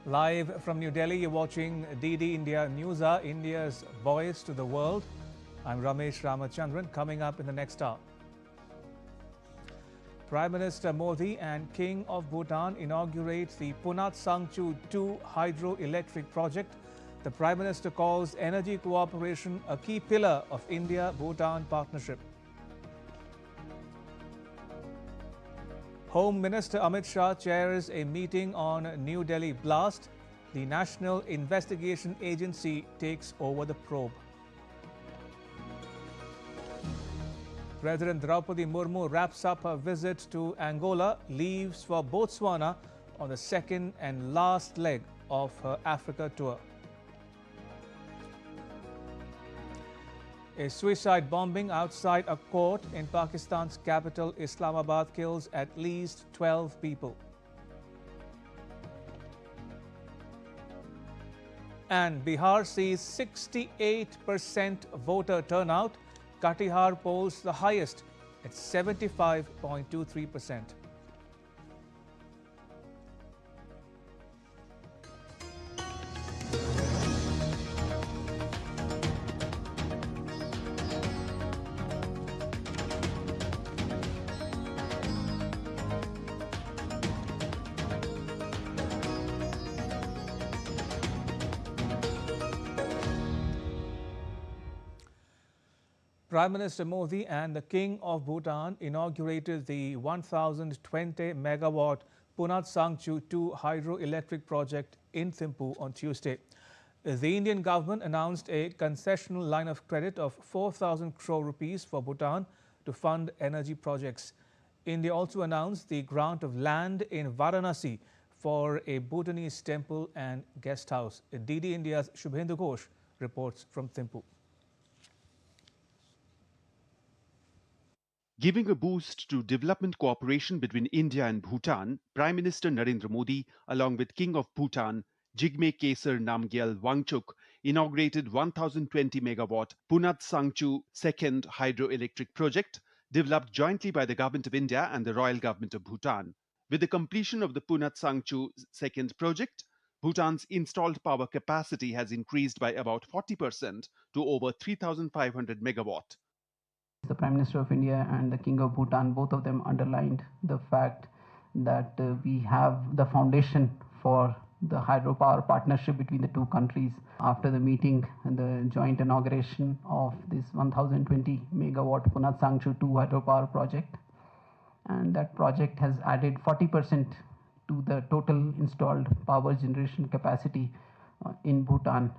Live from New Delhi, you're watching DD India Newshour, India's voice to the world. I'm Ramesh Ramachandran. Coming up in the next hour, Prime Minister Modi and King of Bhutan inaugurate the Punat Sangchu 2 hydroelectric project. The Prime Minister calls energy cooperation a key pillar of India-Bhutan partnership. Home Minister Amit Shah chairs a meeting on New Delhi blast. The National Investigation Agency takes over the probe. President Draupadi Murmu wraps up her visit to Angola, leaves for Botswana on the second and last leg of her Africa tour. A suicide bombing outside a court in Pakistan's capital Islamabad kills at least 12 people. And Bihar sees 68% voter turnout. Katihar polls the highest at 75.23%. Prime Minister Modi and the King of Bhutan inaugurated the 1,020-megawatt Punat Sangchu 2 hydroelectric project in Thimphu on Tuesday. The Indian government announced a concessional line of credit of 4,000 crore rupees for Bhutan to fund energy projects. India also announced the grant of land in Varanasi for a Bhutanese temple and guest house. DD India's Shubhendu Ghosh reports from Thimphu. Giving a boost to development cooperation between India and Bhutan, Prime Minister Narendra Modi, along with King of Bhutan, Jigme Kesar Namgyal Wangchuk, inaugurated 1,020-megawatt Punat Sangchu 2nd hydroelectric project, developed jointly by the Government of India and the Royal Government of Bhutan. With the completion of the Punat Sangchu 2nd project, Bhutan's installed power capacity has increased by about 40% to over 3,500 megawatt. The Prime Minister of India and the King of Bhutan, both of them underlined the fact that we have the foundation for the hydropower partnership between the two countries. After the meeting and the joint inauguration of this 1,020 megawatt Punat Sangchu 2 hydropower project, and that project has added 40% to the total installed power generation capacity in Bhutan.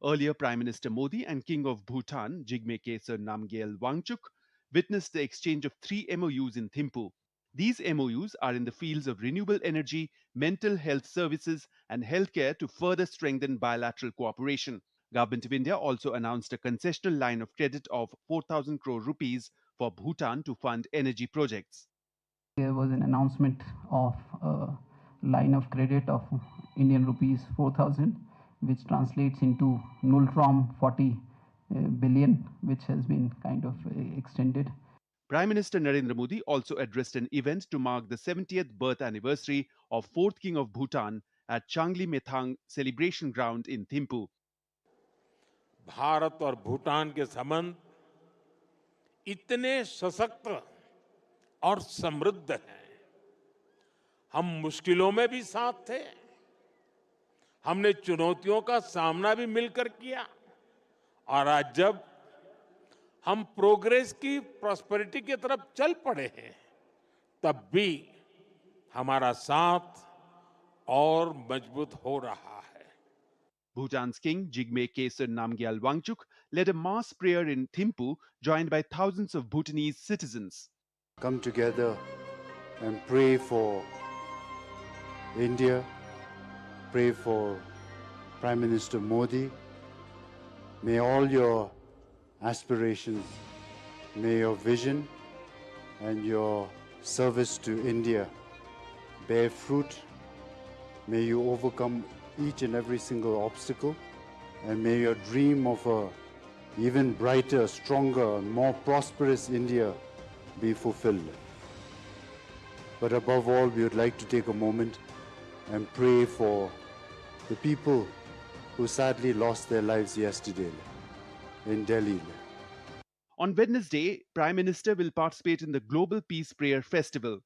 Earlier, Prime Minister Modi and King of Bhutan, Jigme Kesar Namgyal Wangchuk, witnessed the exchange of 3 MOUs in Thimphu. These MOUs are in the fields of renewable energy, mental health services, and healthcare to further strengthen bilateral cooperation. Government of India also announced a concessional line of credit of 4,000 crore rupees for Bhutan to fund energy projects. There was an announcement of a line of credit of Indian rupees 4,000, which translates into null-from 40 billion, which has been kind of extended. Prime Minister Narendra Modi also addressed an event to mark the 70th birth anniversary of 4th King of Bhutan at Changli Methang celebration ground in Thimphu. Bharat और भूटान के संबंध इतने सशक्त और समृद्ध हैं। हम मुश्किलों में भी साथ थे, हमने चुनौतियों का सामना भी मिलकर किया, और आज जब हम प्रोग्रेस की प्रॉस्पेरिटी की तरफ चल पड़े हैं, तब भी हमारा साथ और मजबूत हो रहा है। Bhutan's king, Jigme Kesar Namgyal Wangchuk, led a mass prayer in Thimphu, joined by thousands of Bhutanese citizens. Come together and pray for India, pray for Prime Minister Modi. May all your aspirations, may your vision and your service to India bear fruit. May you overcome each and every single obstacle, and may your dream of a even brighter, stronger, more prosperous India be fulfilled. But above all, we would like to take a moment and pray for the people who sadly lost their lives yesterday in Delhi. On Wednesday, Prime Minister will participate in the Global Peace Prayer Festival.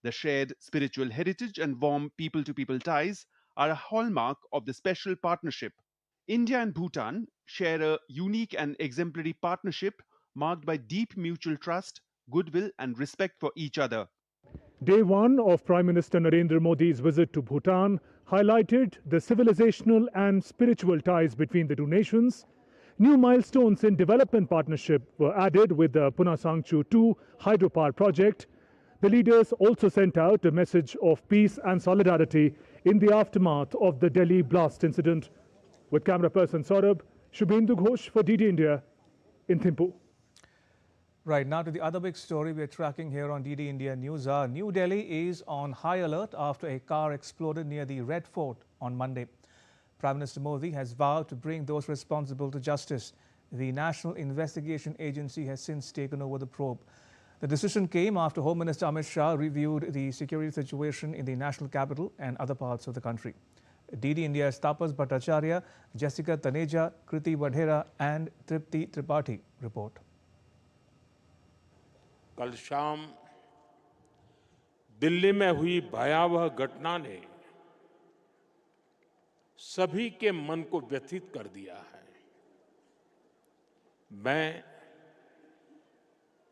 The shared spiritual heritage and warm people-to-people ties are a hallmark of the special partnership. India and Bhutan share a unique and exemplary partnership marked by deep mutual trust, goodwill, and respect for each other. Day one of Prime Minister Narendra Modi's visit to Bhutan highlighted the civilizational and spiritual ties between the two nations. New milestones in development partnership were added with the Punasangchu 2 hydropower project. The leaders also sent out a message of peace and solidarity in the aftermath of the Delhi blast incident. With camera person Saurabh, Shubhendu Ghosh for DD India in Thimphu. Right, now to the other big story we are tracking here on DD India Newshour. New Delhi is on high alert after a car exploded near the Red Fort on Monday. Prime Minister Modi has vowed to bring those responsible to justice. The National Investigation Agency has since taken over the probe. The decision came after Home Minister Amit Shah reviewed the security situation in the national capital and other parts of the country. DD India's Tapas Bhattacharya, Jessica Taneja, Kriti Vadhera and Tripti Tripathi report. कल शाम दिल्ली में हुई भयावह घटना ने सभी के मन को व्यथित कर दिया है। मैं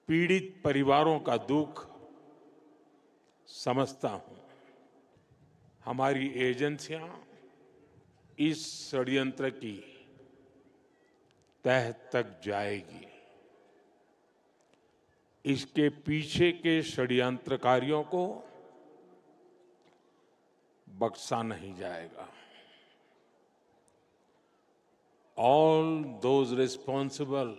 पीड़ित परिवारों का दुख समझता हूं। हमारी एजेंसियां इस षड्यंत्र की तह तक जाएगी। इसके पीछे के षड्यंत्रकारियों को बख्शा नहीं जाएगा। All those responsible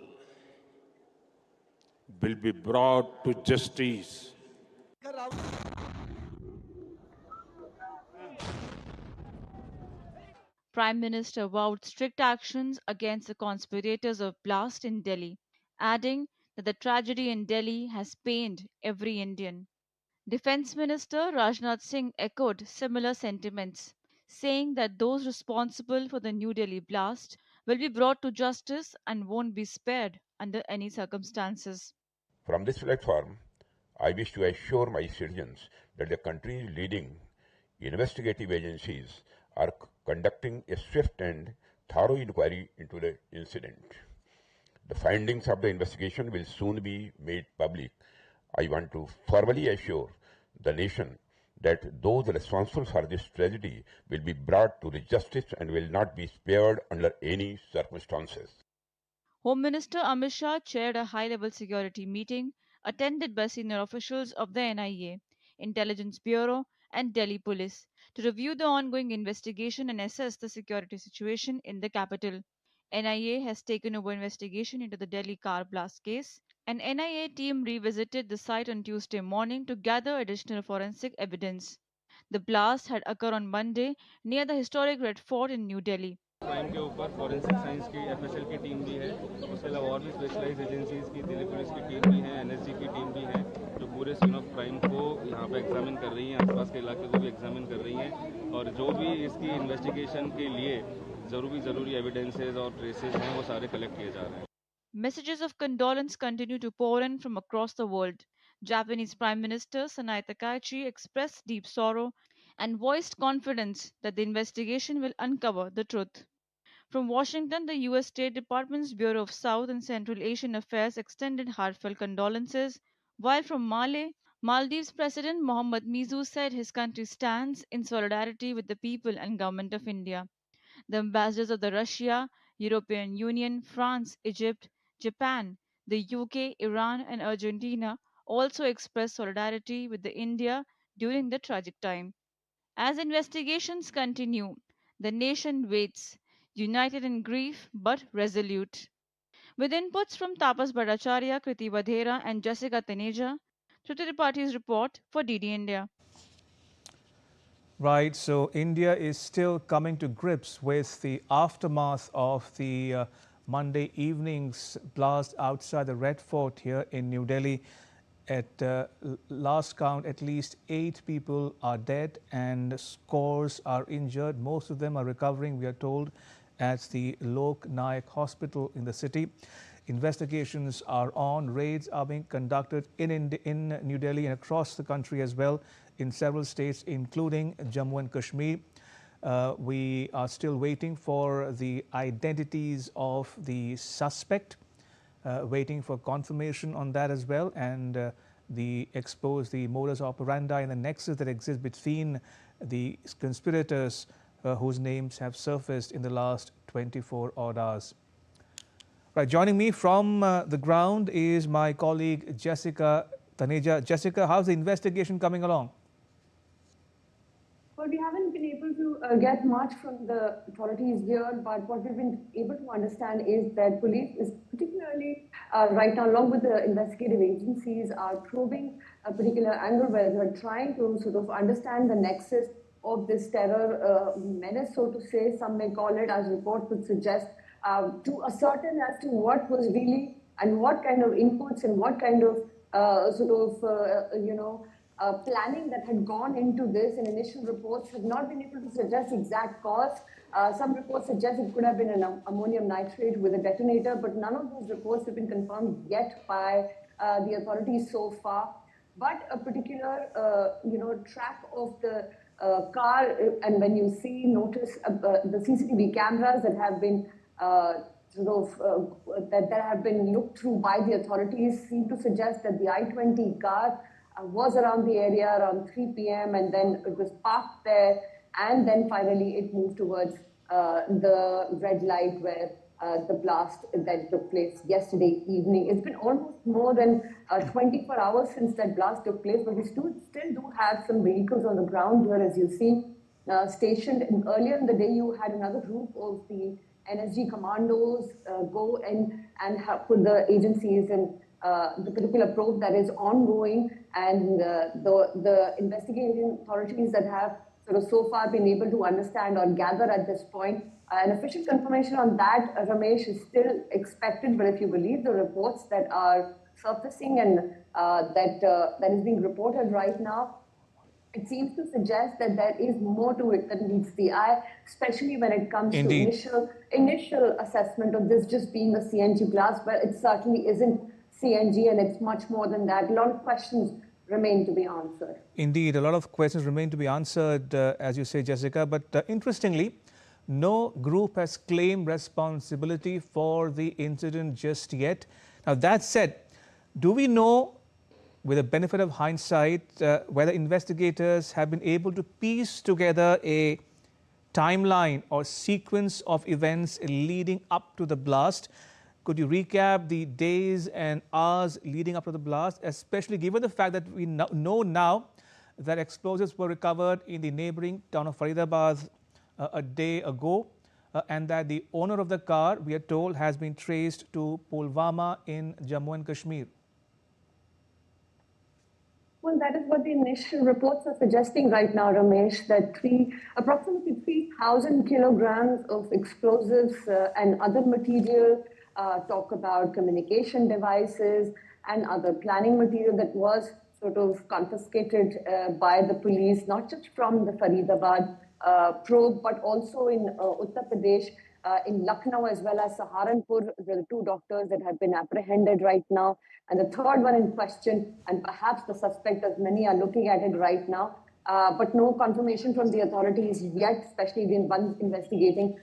will be brought to justice. Prime Minister vowed strict actions against the conspirators of blast in Delhi, adding that the tragedy in Delhi has pained every Indian. Defence Minister Rajnath Singh echoed similar sentiments, saying that those responsible for the New Delhi blast will be brought to justice and won't be spared under any circumstances. From this platform, I wish to assure my citizens that the country's leading investigative agencies are conducting a swift and thorough inquiry into the incident. The findings of the investigation will soon be made public. I want to formally assure the nation that those responsible for this tragedy will be brought to the justice and will not be spared under any circumstances. Home Minister Amit Shah chaired a high-level security meeting attended by senior officials of the NIA, Intelligence Bureau and Delhi Police to review the ongoing investigation and assess the security situation in the capital. NIA has taken over investigation into the Delhi car blast case. An NIA team revisited the site on Tuesday morning to gather additional forensic evidence. The blast had occurred on Monday near the historic Red Fort in New Delhi. Crime के ऊपर forensic science की FSL की team भी है, उसके अलावा और भी स्पेशलाइज्ड एजेंसीज की दिल्ली पुलिस की टीम भी है, एनएसजी की टीम भी है, जो पूरे सीन ऑफ क्राइम को यहाँ पे एग्जामिन कर रही हैं, आसपास के इलाके को भी एग्जामिन कर रही हैं और जो भी इसकी इन्वेस्टिगेशन के लिए जरूरी एविडेंसेस और ट्रेसेस हैं वो सारे कलेक्ट किए जा रहे हैं। Messages of condolence continue to pour in from across the world. Japanese Prime Minister Sanae Takaichi expressed deep sorrow and voiced confidence that the investigation will uncover the truth. From Washington, the U.S. State Department's Bureau of South and Central Asian Affairs extended heartfelt condolences, while from Maldives President Mohammad Mizu said his country stands in solidarity with the people and government of India. The ambassadors of the Russia, European Union, France, Egypt, Japan, the UK, Iran and Argentina also expressed solidarity with India during the tragic time. As investigations continue, the nation waits, united in grief but resolute. With inputs from Tapas Bhattacharya, Kriti Vadhera and Jessica Taneja, Tripti Tripathi's report for DD India. Right, so India is still coming to grips with the aftermath of the Monday evening's blast outside the Red Fort here in New Delhi. At last count, at least 8 people are dead and scores are injured. Most of them are recovering, we are told, at the LoC Nayak hospital in the city. Investigations are on. Raids are being conducted in New Delhi and across the country as well, in several states, including Jammu and Kashmir. We are still waiting for the identities of the suspect, waiting for confirmation on that as well, and expose the modus operandi and the nexus that exists between the conspirators whose names have surfaced in the last 24 odd hours. Right, joining me from the ground is my colleague Jessica Taneja. Jessica, how's the investigation coming along? Well, we haven't been able to get much from the authorities here, but what we've been able to understand is that police is particularly right now, along with the investigative agencies, are probing a particular angle where they're trying to sort of understand the nexus of this terror menace, so to say. Some may call it, as reports would suggest, to ascertain as to what was really and what kind of inputs and what kind of planning that had gone into this. And initial reports have not been able to suggest exact cause. Some reports suggest it could have been an ammonium nitrate with a detonator, but none of those reports have been confirmed yet by the authorities so far. But a particular, track of the car, and when you notice the CCTV cameras that have been that have been looked through by the authorities, seem to suggest that the I-20 car was around the area around 3 p.m. and then it was parked there, and then finally it moved towards the red light where the blast that took place yesterday evening. It's been almost more than 24 hours since that blast took place, but we still do have some vehicles on the ground here, as you see, stationed. And earlier in the day, you had another group of the NSG commandos go and help with the agencies and the particular probe that is ongoing, and the investigating authorities that have so far been able to understand or gather at this point. An official confirmation on that, Ramesh, is still expected, but if you believe the reports that are surfacing and that is being reported right now, it seems to suggest that there is more to it than meets the eye, especially when it comes Indeed. to initial assessment of this just being a CNG blast. But it certainly isn't CNG, and it's much more than that. A lot of questions remain to be answered. Indeed, a lot of questions remain to be answered, as you say, Jessica. But interestingly, no group has claimed responsibility for the incident just yet. Now, that said, do we know, with the benefit of hindsight, whether investigators have been able to piece together a timeline or sequence of events leading up to the blast? Could you recap the days and hours leading up to the blast, especially given the fact that we know now that explosives were recovered in the neighboring town of Faridabad a day ago, and that the owner of the car, we are told, has been traced to Pulwama in Jammu and Kashmir? Well, that is what the initial reports are suggesting right now, Ramesh, that approximately 3,000 kilograms of explosives and other material, talk about communication devices and other planning material that was sort of confiscated by the police, not just from the Faridabad probe, but also in Uttar Pradesh, in Lucknow, as well as Saharanpur. There are 2 doctors that have been apprehended right now. And the third one in question, and perhaps the suspect, as many are looking at it right now, but no confirmation from the authorities yet, especially the ones investigating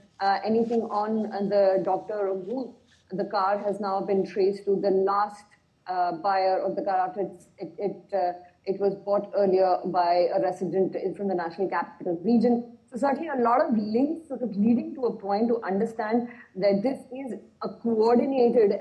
anything on the doctor who the car has now been traced to. The last buyer of the car after it was bought earlier by a resident from the National Capital Region. So certainly a lot of links sort of leading to a point to understand that this is a coordinated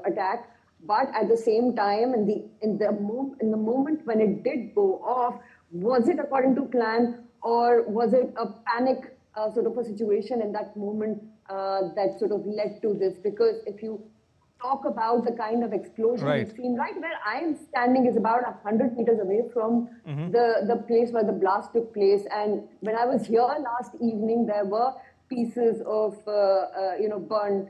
attack. But at the same time, in the moment when it did go off, was it according to plan, or was it a panic sort of a situation in that moment that sort of led to this? Because if you talk about the kind of explosion we've seen, right where I am standing is about 100 meters away from the place where the blast took place. And when I was here last evening, there were pieces of burned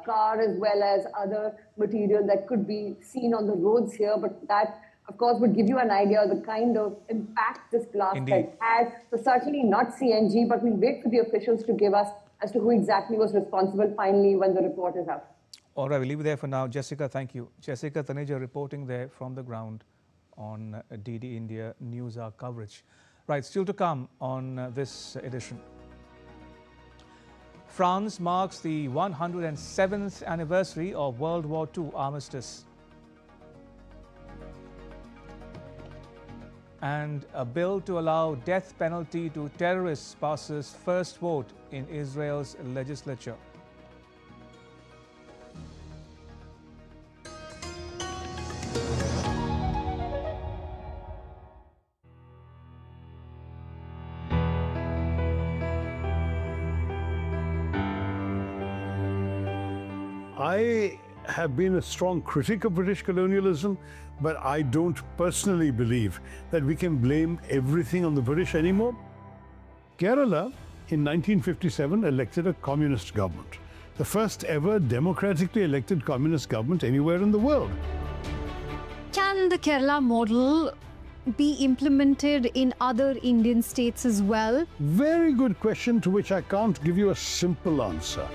car, as well as other material that could be seen on the roads here. But that, of course, would give you an idea of the kind of impact this blast Indeed. has had. So certainly not CNG, but we'll wait for the officials to give us as to who exactly was responsible finally when the report is out. All right, we'll leave it there for now. Jessica, thank you. Jessica Taneja reporting there from the ground on DD India Newshour coverage. Right, still to come on this edition. France marks the 107th anniversary of World War II armistice. And a bill to allow death penalty to terrorists passes first vote in Israel's legislature. I have been a strong critic of British colonialism, but I don't personally believe that we can blame everything on the British anymore. Kerala, in 1957, elected a communist government, the first ever democratically elected communist government anywhere in the world. Can the Kerala model be implemented in other Indian states as well? Very good question to which I can't give you a simple answer.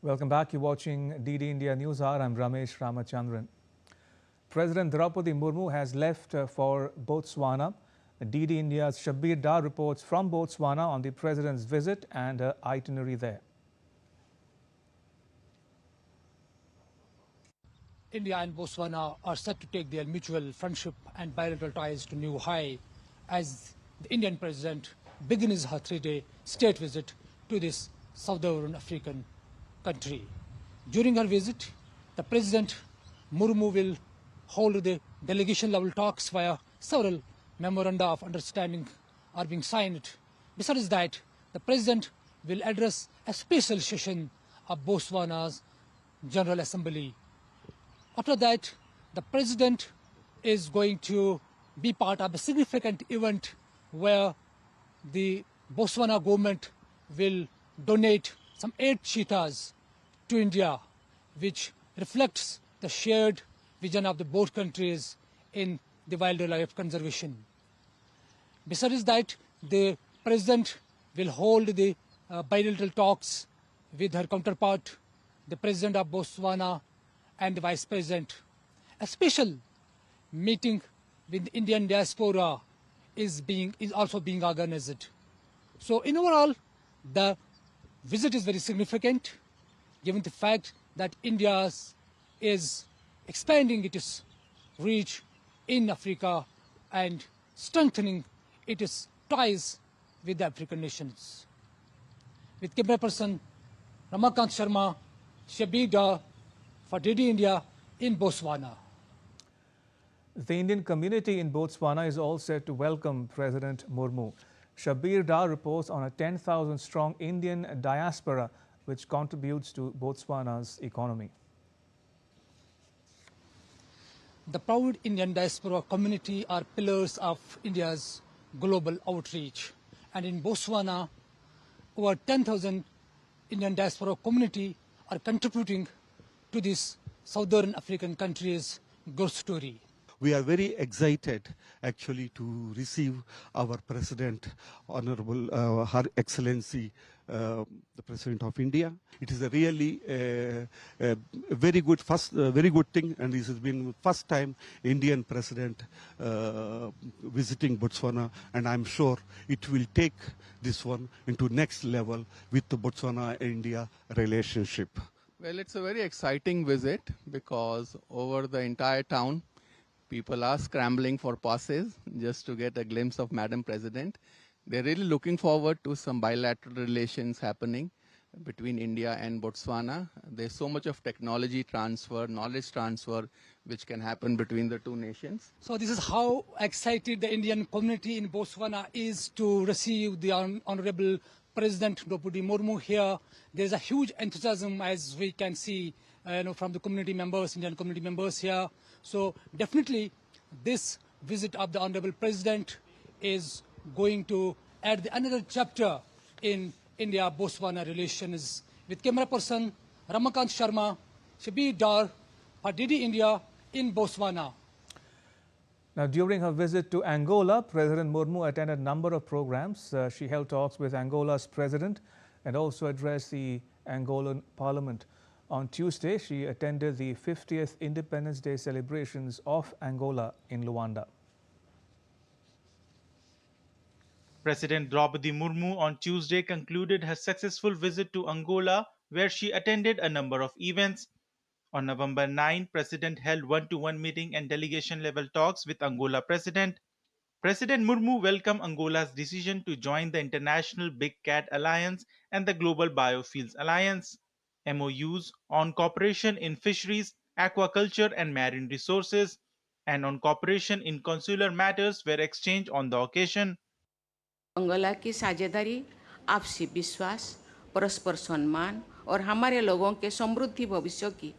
Welcome back. You're watching DD India Newshour. I'm Ramesh Ramachandran. President Draupadi Murmu has left for Botswana. DD India's Shabir Dar reports from Botswana on the president's visit and her itinerary there. India and Botswana are set to take their mutual friendship and bilateral ties to new high as the Indian president begins her three-day state visit to this southern African country. During her visit, the President Murmu will hold the delegation-level talks via several memoranda of understanding are being signed. Besides that, the President will address a special session of Botswana's General Assembly. After that, the President is going to be part of a significant event where the Botswana government will donate some 8 cheetahs to India, which reflects the shared vision of the both countries in the wildlife conservation. Besides that, the President will hold the bilateral talks with her counterpart, the President of Botswana and the Vice President. A special meeting with the Indian diaspora is also being organized. So in overall, the visit is very significant, given the fact that India is expanding its reach in Africa and strengthening its ties with the African nations. With camera person Ramakant Sharma, Shabir Dar for DD India in Botswana. The Indian community in Botswana is all set to welcome President Murmu. Shabir Dar reports on a 10,000-strong Indian diaspora which contributes to Botswana's economy. The proud Indian diaspora community are pillars of India's global outreach. And in Botswana, over 10,000 Indian diaspora community are contributing to this southern African country's growth story. We are very excited actually to receive our President, Honorable Her Excellency, the President of India. It is a really very good thing, and this has been first time Indian President visiting Botswana, and I'm sure it will take this one into next level with the Botswana-India relationship. Well, it's a very exciting visit because over the entire town, people are scrambling for passes just to get a glimpse of Madam President. They're really looking forward to some bilateral relations happening between India and Botswana. There's so much of technology transfer, knowledge transfer, which can happen between the two nations. So this is how excited the Indian community in Botswana is to receive the Honorable President Draupadi Murmu here. There's a huge enthusiasm, as we can see from the community members, Indian community members here. So definitely this visit of the Honorable President is going to add another chapter in India-Botswana relations. With camera person Ramakant Sharma, Shabir Dar, for DD India in Botswana. Now, during her visit to Angola, President Murmu attended a number of programs. She held talks with Angola's president and also addressed the Angolan parliament. On Tuesday, she attended the 50th Independence Day celebrations of Angola in Luanda. President Draupadi Murmu on Tuesday concluded her successful visit to Angola, where she attended a number of events. On November 9, President held one-to-one meeting and delegation-level talks with Angola President. President Murmu welcomed Angola's decision to join the International Big Cat Alliance and the Global Biofuels Alliance. MOUs on cooperation in fisheries, aquaculture and marine resources, and on cooperation in consular matters were exchanged on the occasion. Angola की साझेदारी आपसी विश्वास, परस्पर सम्मान और हमारे लोगों के समृद्धि भविष्य की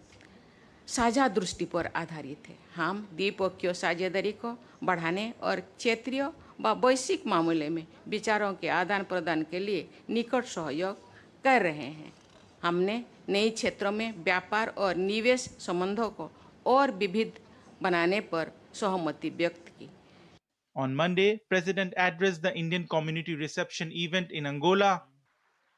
साझा दृष्टि पर आधारित है। हम द्विपक्षीय साझेदारी को बढ़ाने और क्षेत्रीय व वैश्विक मामले में विचारों के आदान प्रदान के लिए निकट सहयोग कर रहे हैं। हमने नए क्षेत्रों में व्यापार और निवेश संबंधों को और विविध बनाने पर सहमति व्यक्त की। On Monday, President addressed the Indian community reception event in Angola.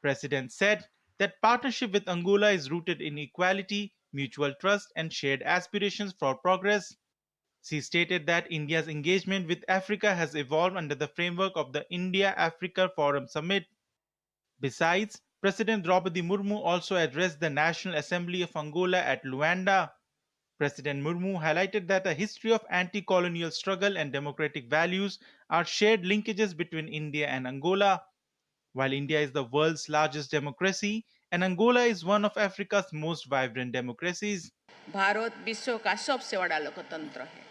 President said that partnership with Angola is rooted in equality, mutual trust, and shared aspirations for progress. She stated that India's engagement with Africa has evolved under the framework of the India-Africa Forum Summit. Besides, President Draupadi Murmu also addressed the National Assembly of Angola at Luanda. President Murmu highlighted that a history of anti-colonial struggle and democratic values are shared linkages between India and Angola. While India is the world's largest democracy, and Angola is one of Africa's most vibrant democracies. Bharat विश्व का सबसे बड़ा लोकतंत्र है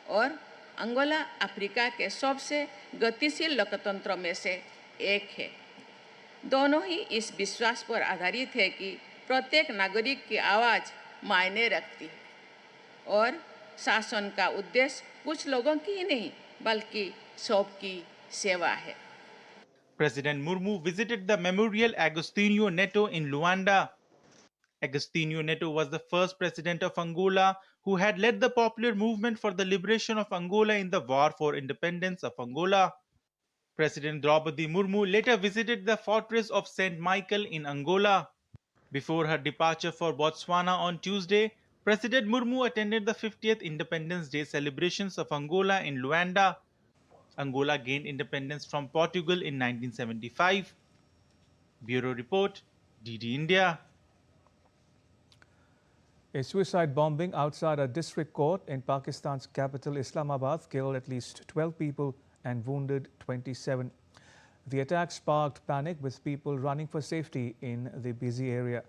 और Angola Africa के सबसे गतिशील लोकतंत्रों में से एक है। दोनों ही इस विश्वास पर आधारित है कि प्रत्येक नागरिक की आवाज मायने रखती है और शासन का उद्देश्य कुछ लोगों की ही नहीं बल्कि सबकी सेवा है। President Murmu visited the Memorial Agostinho Neto in Luanda. Agostinho Neto was the first president of Angola who had led the popular movement for the liberation of Angola in the War for Independence of Angola. President Draupadi Murmu later visited the fortress of St. Michael in Angola. Before her departure for Botswana on Tuesday, President Murmu attended the 50th Independence Day celebrations of Angola in Luanda. Angola gained independence from Portugal in 1975. Bureau Report, DD India. A suicide bombing outside a district court in Pakistan's capital Islamabad killed at least 12 people and wounded 27. The attack sparked panic with people running for safety in the busy area.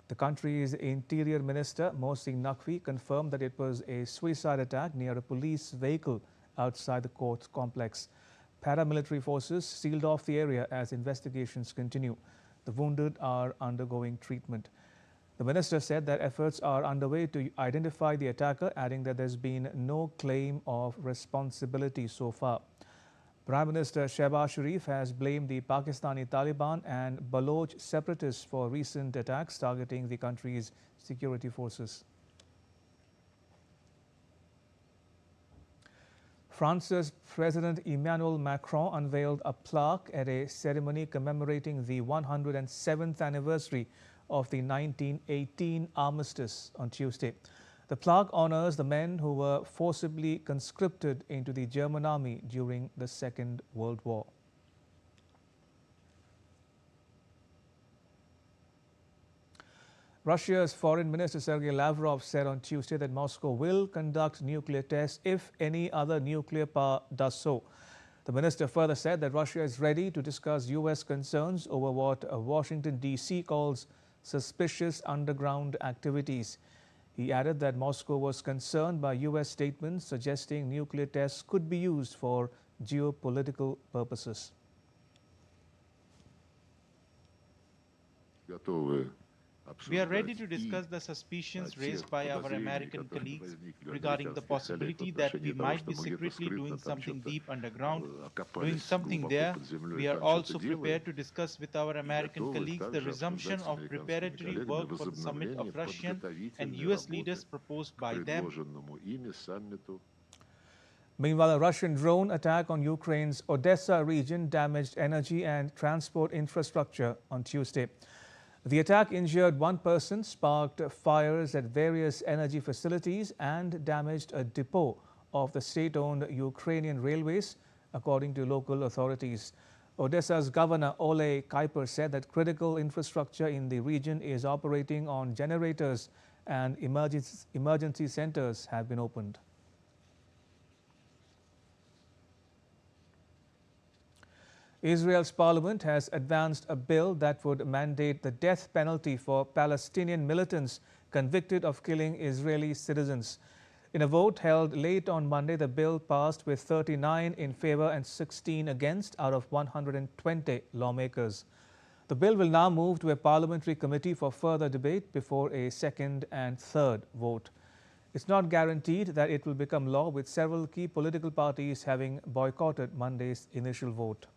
The country's Interior Minister Mohsin Naqvi confirmed that it was a suicide attack near a police vehicle outside the court complex. Paramilitary forces sealed off the area as investigations continue. The wounded are undergoing treatment. The minister said that efforts are underway to identify the attacker, adding that there's been no claim of responsibility so far. Prime Minister Shehbaz Sharif has blamed the Pakistani Taliban and Baloch separatists for recent attacks targeting the country's security forces. France's President Emmanuel Macron unveiled a plaque at a ceremony commemorating the 107th anniversary of the 1918 armistice on Tuesday. The plaque honors the men who were forcibly conscripted into the German army during the Second World War. Russia's Foreign Minister Sergei Lavrov said on Tuesday that Moscow will conduct nuclear tests if any other nuclear power does so. The minister further said that Russia is ready to discuss U.S. concerns over what Washington, D.C. calls suspicious underground activities. He added that Moscow was concerned by U.S. statements suggesting nuclear tests could be used for geopolitical purposes. Готовы We are ready to discuss the suspicions raised by our American colleagues regarding the possibility that we might be secretly doing something deep underground, doing something there. We are also prepared to discuss with our American colleagues the resumption of preparatory work for the summit of Russian and US leaders proposed by them. Meanwhile, a Russian drone attack on Ukraine's Odessa region damaged energy and transport infrastructure on Tuesday. The attack injured one person, sparked fires at various energy facilities, and damaged a depot of the state-owned Ukrainian railways, according to local authorities. Odessa's governor Ole Kuiper said that critical infrastructure in the region is operating on generators and emergency centers have been opened. Israel's parliament has advanced a bill that would mandate the death penalty for Palestinian militants convicted of killing Israeli citizens. In a vote held late on Monday, the bill passed with 39 in favor and 16 against out of 120 lawmakers. The bill will now move to a parliamentary committee for further debate before a second and third vote. It's not guaranteed that it will become law, with several key political parties having boycotted Monday's initial vote.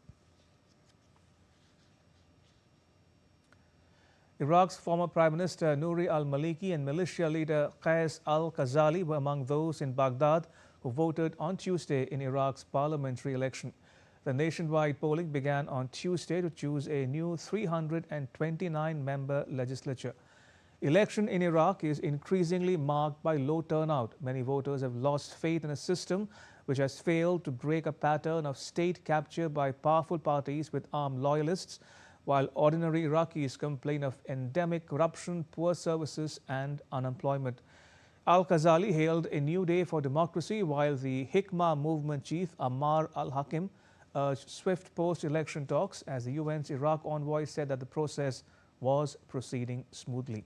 Iraq's former Prime Minister Nouri al-Maliki and militia leader Qais al-Khazali were among those in Baghdad who voted on Tuesday in Iraq's parliamentary election. The nationwide polling began on Tuesday to choose a new 329-member legislature. Election in Iraq is increasingly marked by low turnout. Many voters have lost faith in a system which has failed to break a pattern of state capture by powerful parties with armed loyalists, while ordinary Iraqis complain of endemic corruption, poor services and unemployment. Al-Khazali hailed a new day for democracy, while the Hikmah movement chief Ammar al-Hakim urged swift post-election talks, as the UN's Iraq envoy said that the process was proceeding smoothly.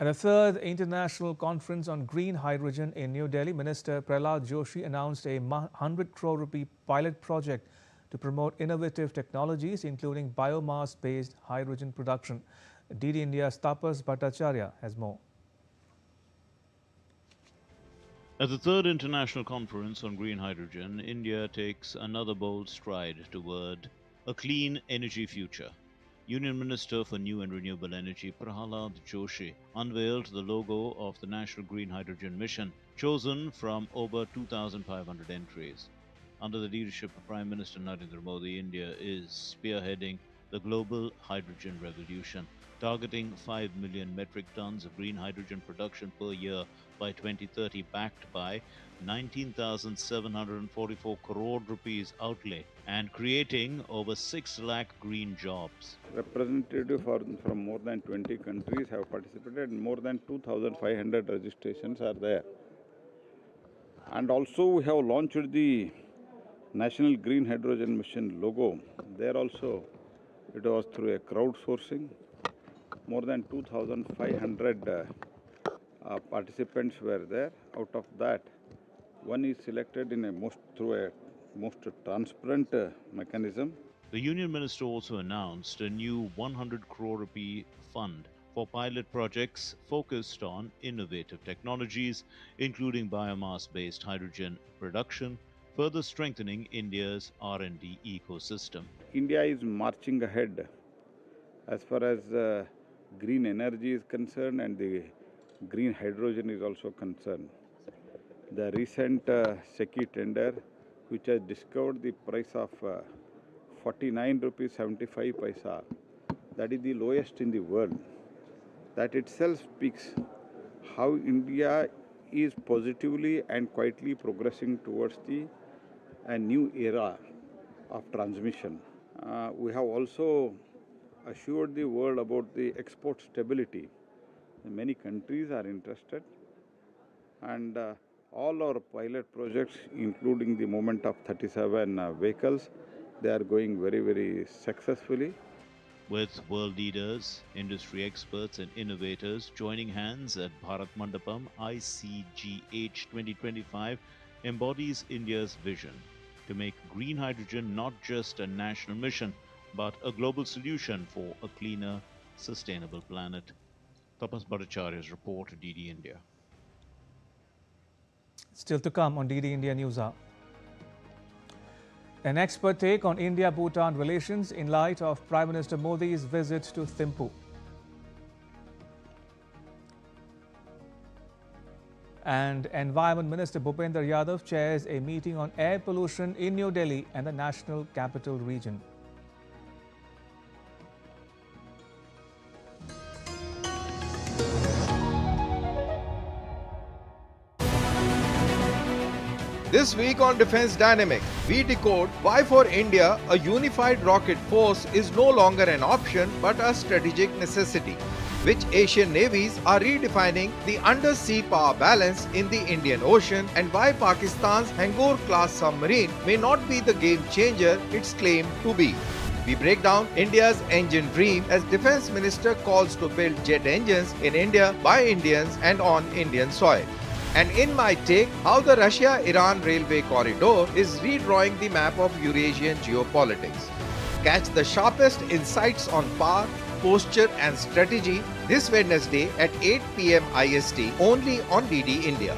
At the third International Conference on Green Hydrogen in New Delhi, Minister Prahlad Joshi announced a 100 crore rupee pilot project to promote innovative technologies, including biomass-based hydrogen production. DD India's Tapas Bhattacharya has more. At the third International Conference on Green Hydrogen, India takes another bold stride toward a clean energy future. Union Minister for New and Renewable Energy Prahlad Joshi unveiled the logo of the National Green Hydrogen Mission, chosen from over 2,500 entries. Under the leadership of Prime Minister Narendra Modi, India is spearheading the global hydrogen revolution, targeting 5 million metric tons of green hydrogen production per year by 2030, backed by 19,744 crore rupees outlay and creating over 6 lakh green jobs. Representatives from more than 20 countries have participated, and more than 2,500 registrations are there. And also we have launched the National Green Hydrogen Mission logo. There also it was through a crowdsourcing. More than 2,500 participants were there. Out of that, one is selected in through a most transparent mechanism. The Union Minister also announced a new 100 crore rupee fund for pilot projects focused on innovative technologies, including biomass-based hydrogen production, further strengthening India's R&D ecosystem. India is marching ahead as far as green energy is concerned, and the green hydrogen is also concerned. The recent SECI tender, which has discovered the price of 49.75 rupees, that is the lowest in the world. That itself speaks how India is positively and quietly progressing towards a new era of transmission. We have also assured the world about the export stability. Many countries are interested, and all our pilot projects, including the movement of 37 vehicles, they are going very, very successfully. With world leaders, industry experts and innovators joining hands at Bharat Mandapam, ICGH 2025 embodies India's vision to make green hydrogen not just a national mission, but a global solution for a cleaner, sustainable planet. Tapas Bhattacharya's report, DD India. Still to come on DD India Newshour. An expert take on India-Bhutan relations in light of Prime Minister Modi's visit to Thimphu. And Environment Minister Bhupender Yadav chairs a meeting on air pollution in New Delhi and the National Capital Region. This week on Defence Dynamic, we decode why for India a unified rocket force is no longer an option but a strategic necessity, which Asian navies are redefining the undersea power balance in the Indian Ocean, and why Pakistan's Hangoor-class submarine may not be the game changer it's claimed to be. We break down India's engine dream as Defence Minister calls to build jet engines in India by Indians and on Indian soil. And in my take, how the Russia-Iran railway corridor is redrawing the map of Eurasian geopolitics. Catch the sharpest insights on power, posture and strategy this Wednesday at 8 PM IST only on DD India.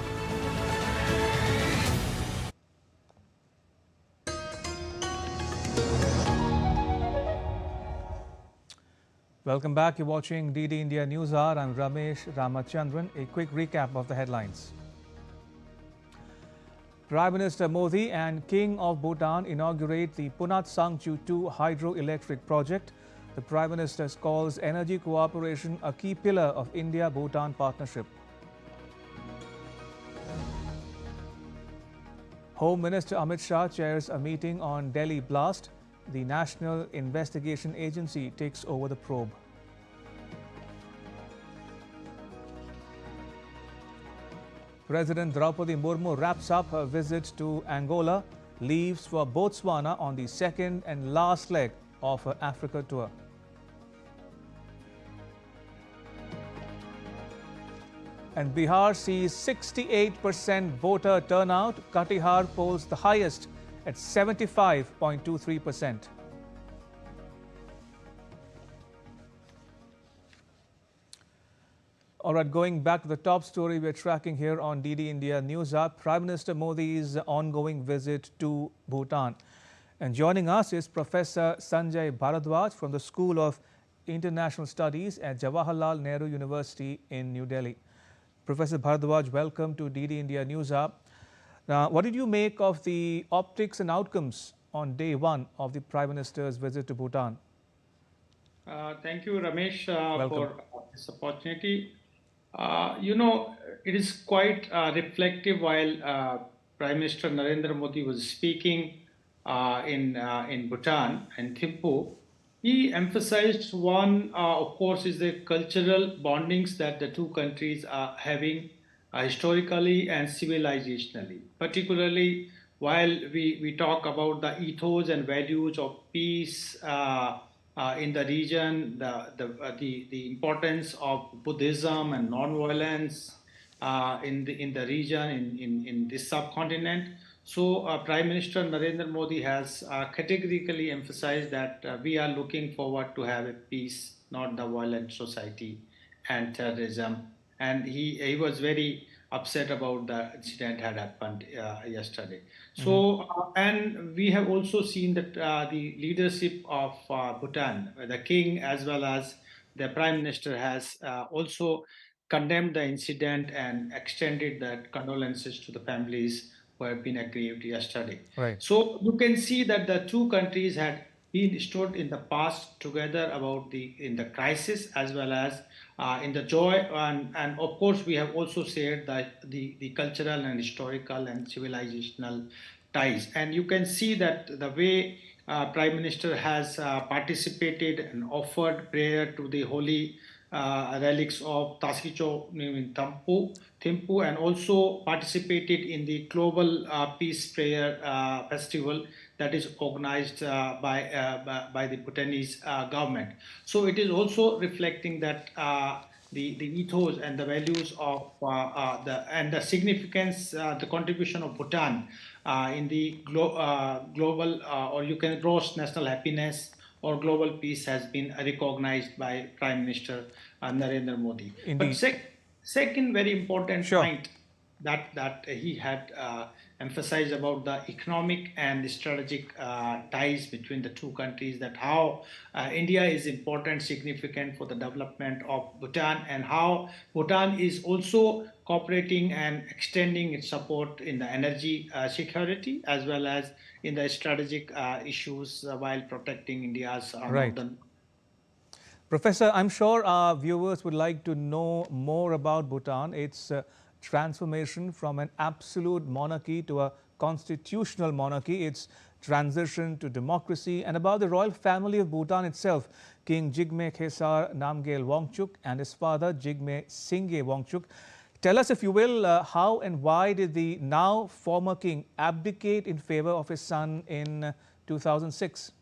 Welcome back. You're watching DD India Newshour. I'm Ramesh Ramachandran. A quick recap of the headlines. Prime Minister Modi and King of Bhutan inaugurate the Punat Sangchu 2 hydroelectric project. The Prime Minister calls energy cooperation a key pillar of India-Bhutan partnership. Home Minister Amit Shah chairs a meeting on Delhi blast. The National Investigation Agency takes over the probe. President Draupadi Murmu wraps up her visit to Angola, leaves for Botswana on the second and last leg of her Africa tour. And Bihar sees 68% voter turnout. Katihar polls the highest at 75.23%. All right, going back to the top story we're tracking here on DD India Newshour, Prime Minister Modi's ongoing visit to Bhutan. And joining us is Professor Sanjay Bharadwaj from the School of International Studies at Jawaharlal Nehru University in New Delhi. Professor Bharadwaj, welcome to DD India Newshour. Now, what did you make of the optics and outcomes on day one of the Prime Minister's visit to Bhutan? Thank you, Ramesh, for this opportunity. It is quite reflective while Prime Minister Narendra Modi was speaking in Bhutan and Thimphu. He emphasized one, of course, is the cultural bondings that the two countries are having historically and civilizationally. Particularly while we talk about the ethos and values of peace in the region, the importance of Buddhism and non-violence in the region, in this subcontinent. So Prime Minister Narendra Modi has categorically emphasized that we are looking forward to have a peace, not the violent society and terrorism. And he was very upset about the incident had happened yesterday. So, and we have also seen that the leadership of Bhutan, the king as well as the Prime Minister, has also condemned the incident and extended the condolences to the families who have been aggrieved yesterday. Right. So you can see that the two countries had been stood in the past together about in the crisis as well as in the joy, and of course we have also shared that the cultural and historical and civilizational ties. And you can see that the way Prime Minister has participated and offered prayer to the holy relics of Tasicho in Thimphu, and also participated in the global peace prayer festival that is organized by the Bhutanese government. So it is also reflecting that the ethos and the values of the significance, the contribution of Bhutan in the global, or you can gross national happiness or global peace has been recognized by Prime Minister Narendra Modi. Indeed. But second very important Sure. point that he had emphasized about the economic and strategic ties between the two countries, that how India is important, significant for the development of Bhutan, and how Bhutan is also cooperating and extending its support in the energy security as well as in the strategic issues while protecting India's northern. Professor, I'm sure our viewers would like to know more about Bhutan, its transformation from an absolute monarchy to a constitutional monarchy, its transition to democracy, and about the royal family of Bhutan itself, King Jigme Khesar Namgyel Wangchuk and his father Jigme Singye Wangchuk. Tell us, if you will, how and why did the now former king abdicate in favor of his son in 2006?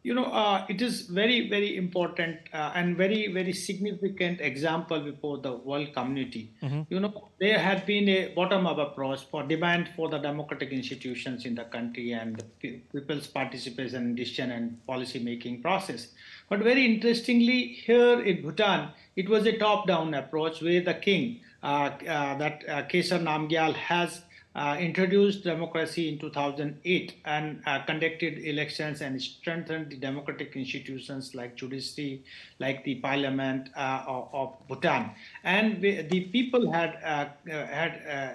You know, it is very, very important and very, very significant example before the world community. You know, there had been a bottom-up approach for demand for the democratic institutions in the country and people's participation in decision and policy-making process. But very interestingly, here in Bhutan, it was a top-down approach where the king, Khesar Namgyal, has introduced democracy in 2008 and conducted elections and strengthened the democratic institutions like judiciary, like the parliament of Bhutan. And the people had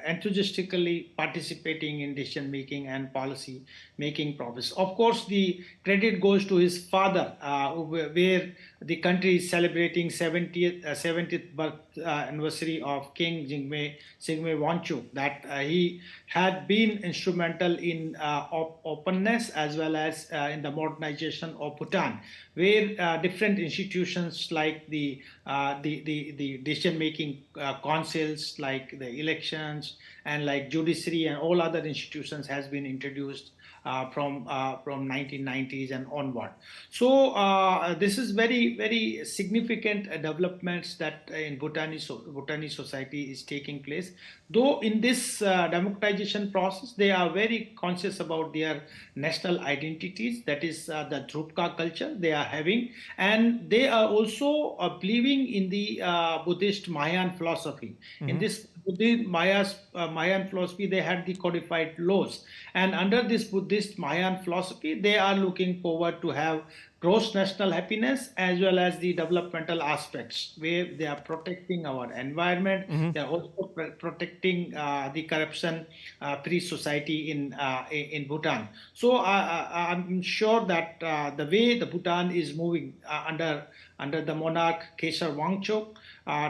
enthusiastically participating in decision making and policy making process. Of course, the credit goes to his father, where the country is celebrating 70th birth anniversary of King Jigme Wangchuk, that he had been instrumental in openness as well as in the modernization of Bhutan, where different institutions like the decision-making councils, like the elections and like judiciary and all other institutions has been introduced from 1990s and onward. So this is very, very significant developments that in Bhutanese society is taking place. Though in this democratization process, they are very conscious about their national identities, that is the Drupka culture they are having, and they are also believing in the Buddhist Mahayan philosophy. In this Buddhist Mahayan philosophy, they had the codified laws, and under this Buddhist Mahayan philosophy, they are looking forward to have gross national happiness as well as the developmental aspects, where they are protecting our environment. They are also protecting the corruption-free society in Bhutan. So I'm sure that the way the Bhutan is moving under the monarch Khesar Wangchuk,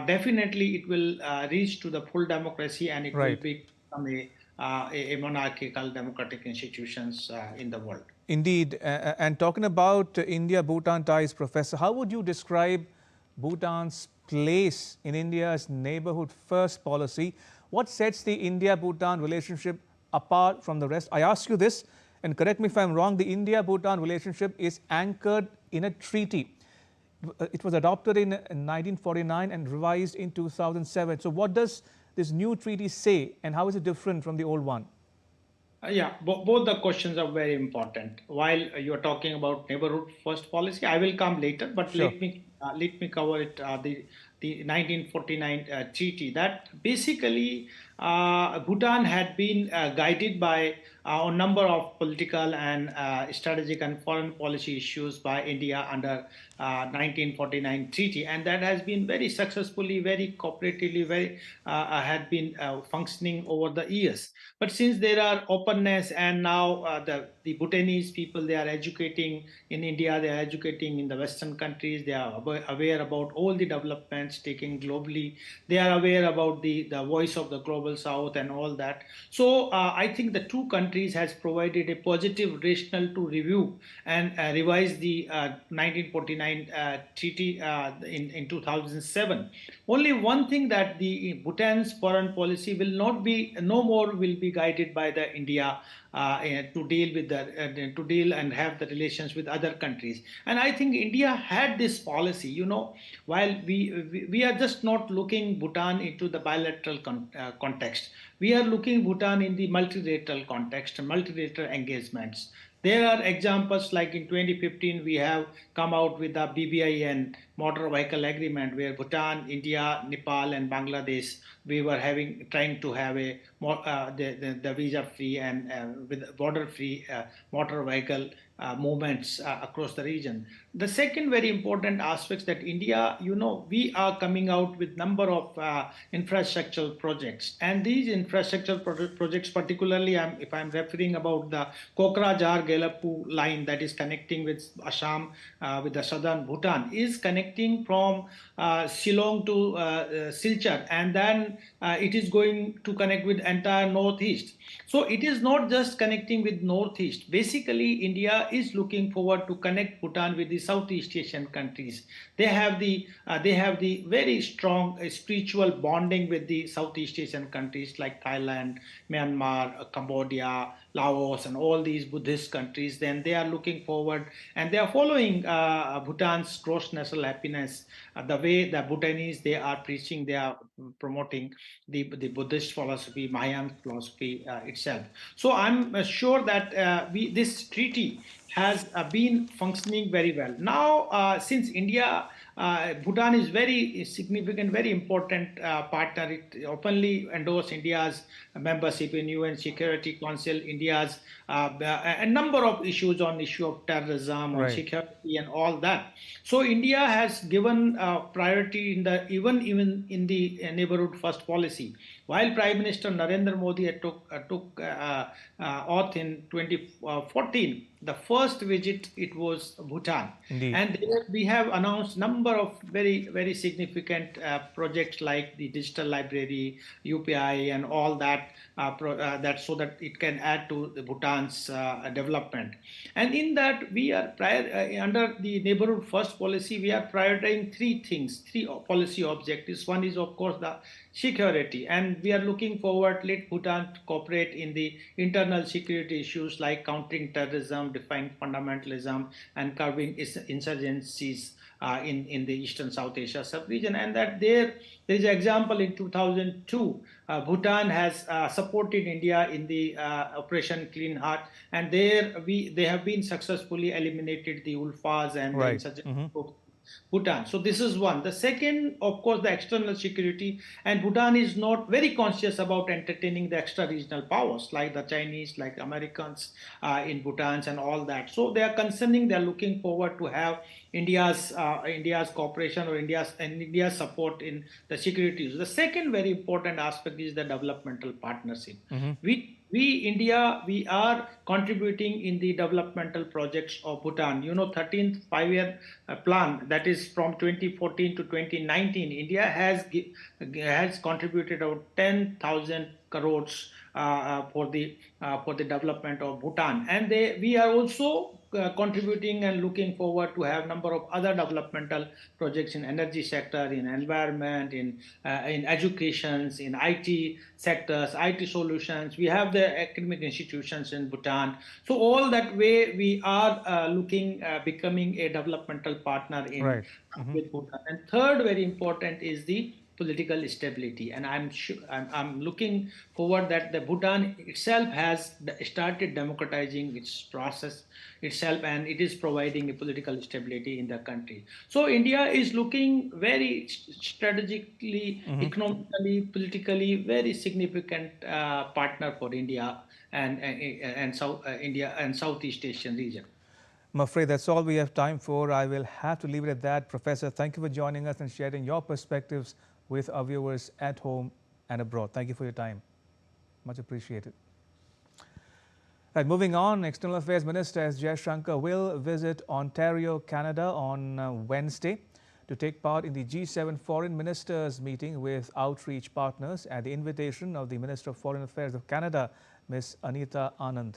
definitely it will reach to the full democracy, and it will become a monarchical democratic institutions in the world. Indeed. And talking about India-Bhutan ties, Professor, how would you describe Bhutan's place in India's neighborhood first policy? What sets the India-Bhutan relationship apart from the rest? I ask you this, and correct me if I'm wrong, the India-Bhutan relationship is anchored in a treaty. It was adopted in 1949 and revised in 2007. So what does this new treaty say, and how is it different from the old one? Yeah, both the questions are very important. While you're talking about neighborhood first policy, I will come later, but Sure. let me cover it. The 1949 treaty, that basically Bhutan had been guided by a number of political and strategic and foreign policy issues by India under 1949 treaty, and that has been very successfully, very cooperatively, very had been functioning over the years. But since there are openness, and now the Bhutanese people, they are educating in India, they are educating in the Western countries, they are aware about all the developments taking globally, they are aware about the voice of the global South and all that. So I think the two countries has provided a positive rationale to review and revise the 1949 treaty in 2007. Only one thing, that the Bhutan's foreign policy will no more will be guided by the India to deal and have the relations with other countries. And I think India had this policy, you know, while we are just not looking Bhutan into the bilateral context. We are looking Bhutan in the multilateral context, multilateral engagements. There are examples like in 2015 we have come out with the BBIN motor vehicle agreement where Bhutan, India, Nepal and Bangladesh we were trying to have a the visa free and with border free motor vehicle movements across the region. The second very important aspects that India, we are coming out with number of infrastructural projects, and these infrastructure projects, particularly if I'm referring about the Kokrajhar-Gelapu line that is connecting with Assam with the southern Bhutan, is connecting from Shillong to Silchar, and then it is going to connect with entire northeast. So it is not just connecting with northeast. Basically, India is looking forward to connect Bhutan with the Southeast Asian countries. They have the very strong spiritual bonding with the Southeast Asian countries like Thailand, Myanmar, Cambodia, Laos, and all these Buddhist countries. Then they are looking forward and they are following Bhutan's gross national happiness, the way the Bhutanese they are preaching, they are promoting the Buddhist philosophy, Mahayana philosophy itself. So I'm sure that this treaty has been functioning very well. Now, since Bhutan is very significant, very important partner. It openly endorsed India's membership in UN Security Council, India's a number of issues on issue of terrorism, on security and all that. So India has given priority in the even in the neighborhood first policy. While Prime Minister Narendra Modi took oath in 2014, the first visit it was Bhutan. Indeed. And we have announced number of very, very significant projects like the digital library, UPI and all that, so that it can add to the Bhutan's development. And in that we are under the neighborhood first policy, we are prioritizing three policy objectives. One is of course the security, and we are looking forward let Bhutan cooperate in the internal security issues like countering terrorism, defying fundamentalism and curbing insurgencies in the Eastern South Asia sub-region. And that there is an example in 2002, Bhutan has supported India in the Operation Clean Heart, and they have been successfully eliminated the Ulfas and the insurgent groups. Bhutan. So this is one. The second, of course, the external security, and Bhutan is not very conscious about entertaining the extra regional powers like the Chinese, like the Americans in Bhutan and all that. So they are concerning, they are looking forward to have India's cooperation or India's support in the security. The second very important aspect is the developmental partnership. India, we are contributing in the developmental projects of Bhutan. 13th five-year plan, that is from 2014 to 2019, India has contributed about 10,000 crores for the development of Bhutan, and we are also contributing and looking forward to have number of other developmental projects in energy sector, in environment, in educations, in IT sectors, IT solutions. We have the academic institutions in Bhutan. So all that way we are becoming a developmental partner with Bhutan. And third very important is the political stability, and I'm looking forward that the Bhutan itself has started democratizing its process itself, and it is providing a political stability in the country. So India is looking very strategically, economically, politically very significant partner for India and Southeast Asian region. I'm afraid that's all we have time for. I will have to leave it at that. Professor, thank you for joining us and sharing your perspectives with our viewers at home and abroad. Thank you for your time. Much appreciated. Right, moving on, External Affairs Minister S. Jaishankar will visit Ontario, Canada on Wednesday to take part in the G7 Foreign Ministers meeting with outreach partners at the invitation of the Minister of Foreign Affairs of Canada, Ms. Anita Anand.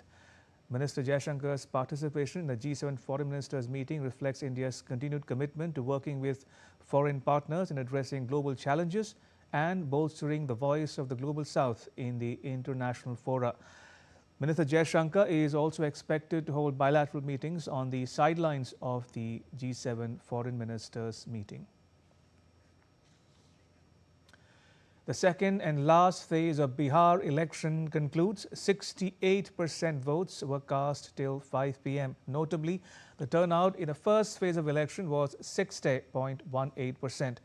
Minister Jaishankar's participation in the G7 Foreign Ministers meeting reflects India's continued commitment to working with foreign partners in addressing global challenges and bolstering the voice of the Global South in the international fora. Minister Jaishankar is also expected to hold bilateral meetings on the sidelines of the G7 Foreign Ministers meeting. The second and last phase of Bihar election concludes. 68% votes were cast till 5 p.m. Notably, the turnout in the first phase of election was 60.18%.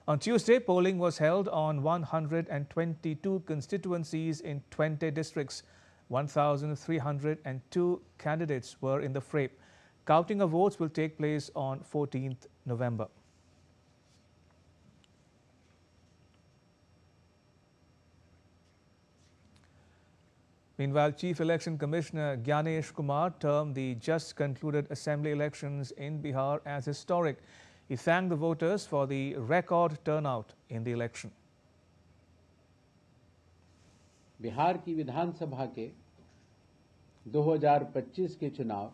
On Tuesday, polling was held on 122 constituencies in 20 districts. 1,302 candidates were in the fray. Counting of votes will take place on 14th November. Meanwhile, Chief Election Commissioner Gyanesh Kumar termed the just concluded assembly elections in Bihar as historic. He thanked the voters for the record turnout in the election. Bihar की विधानसभा के 2025 के चुनाव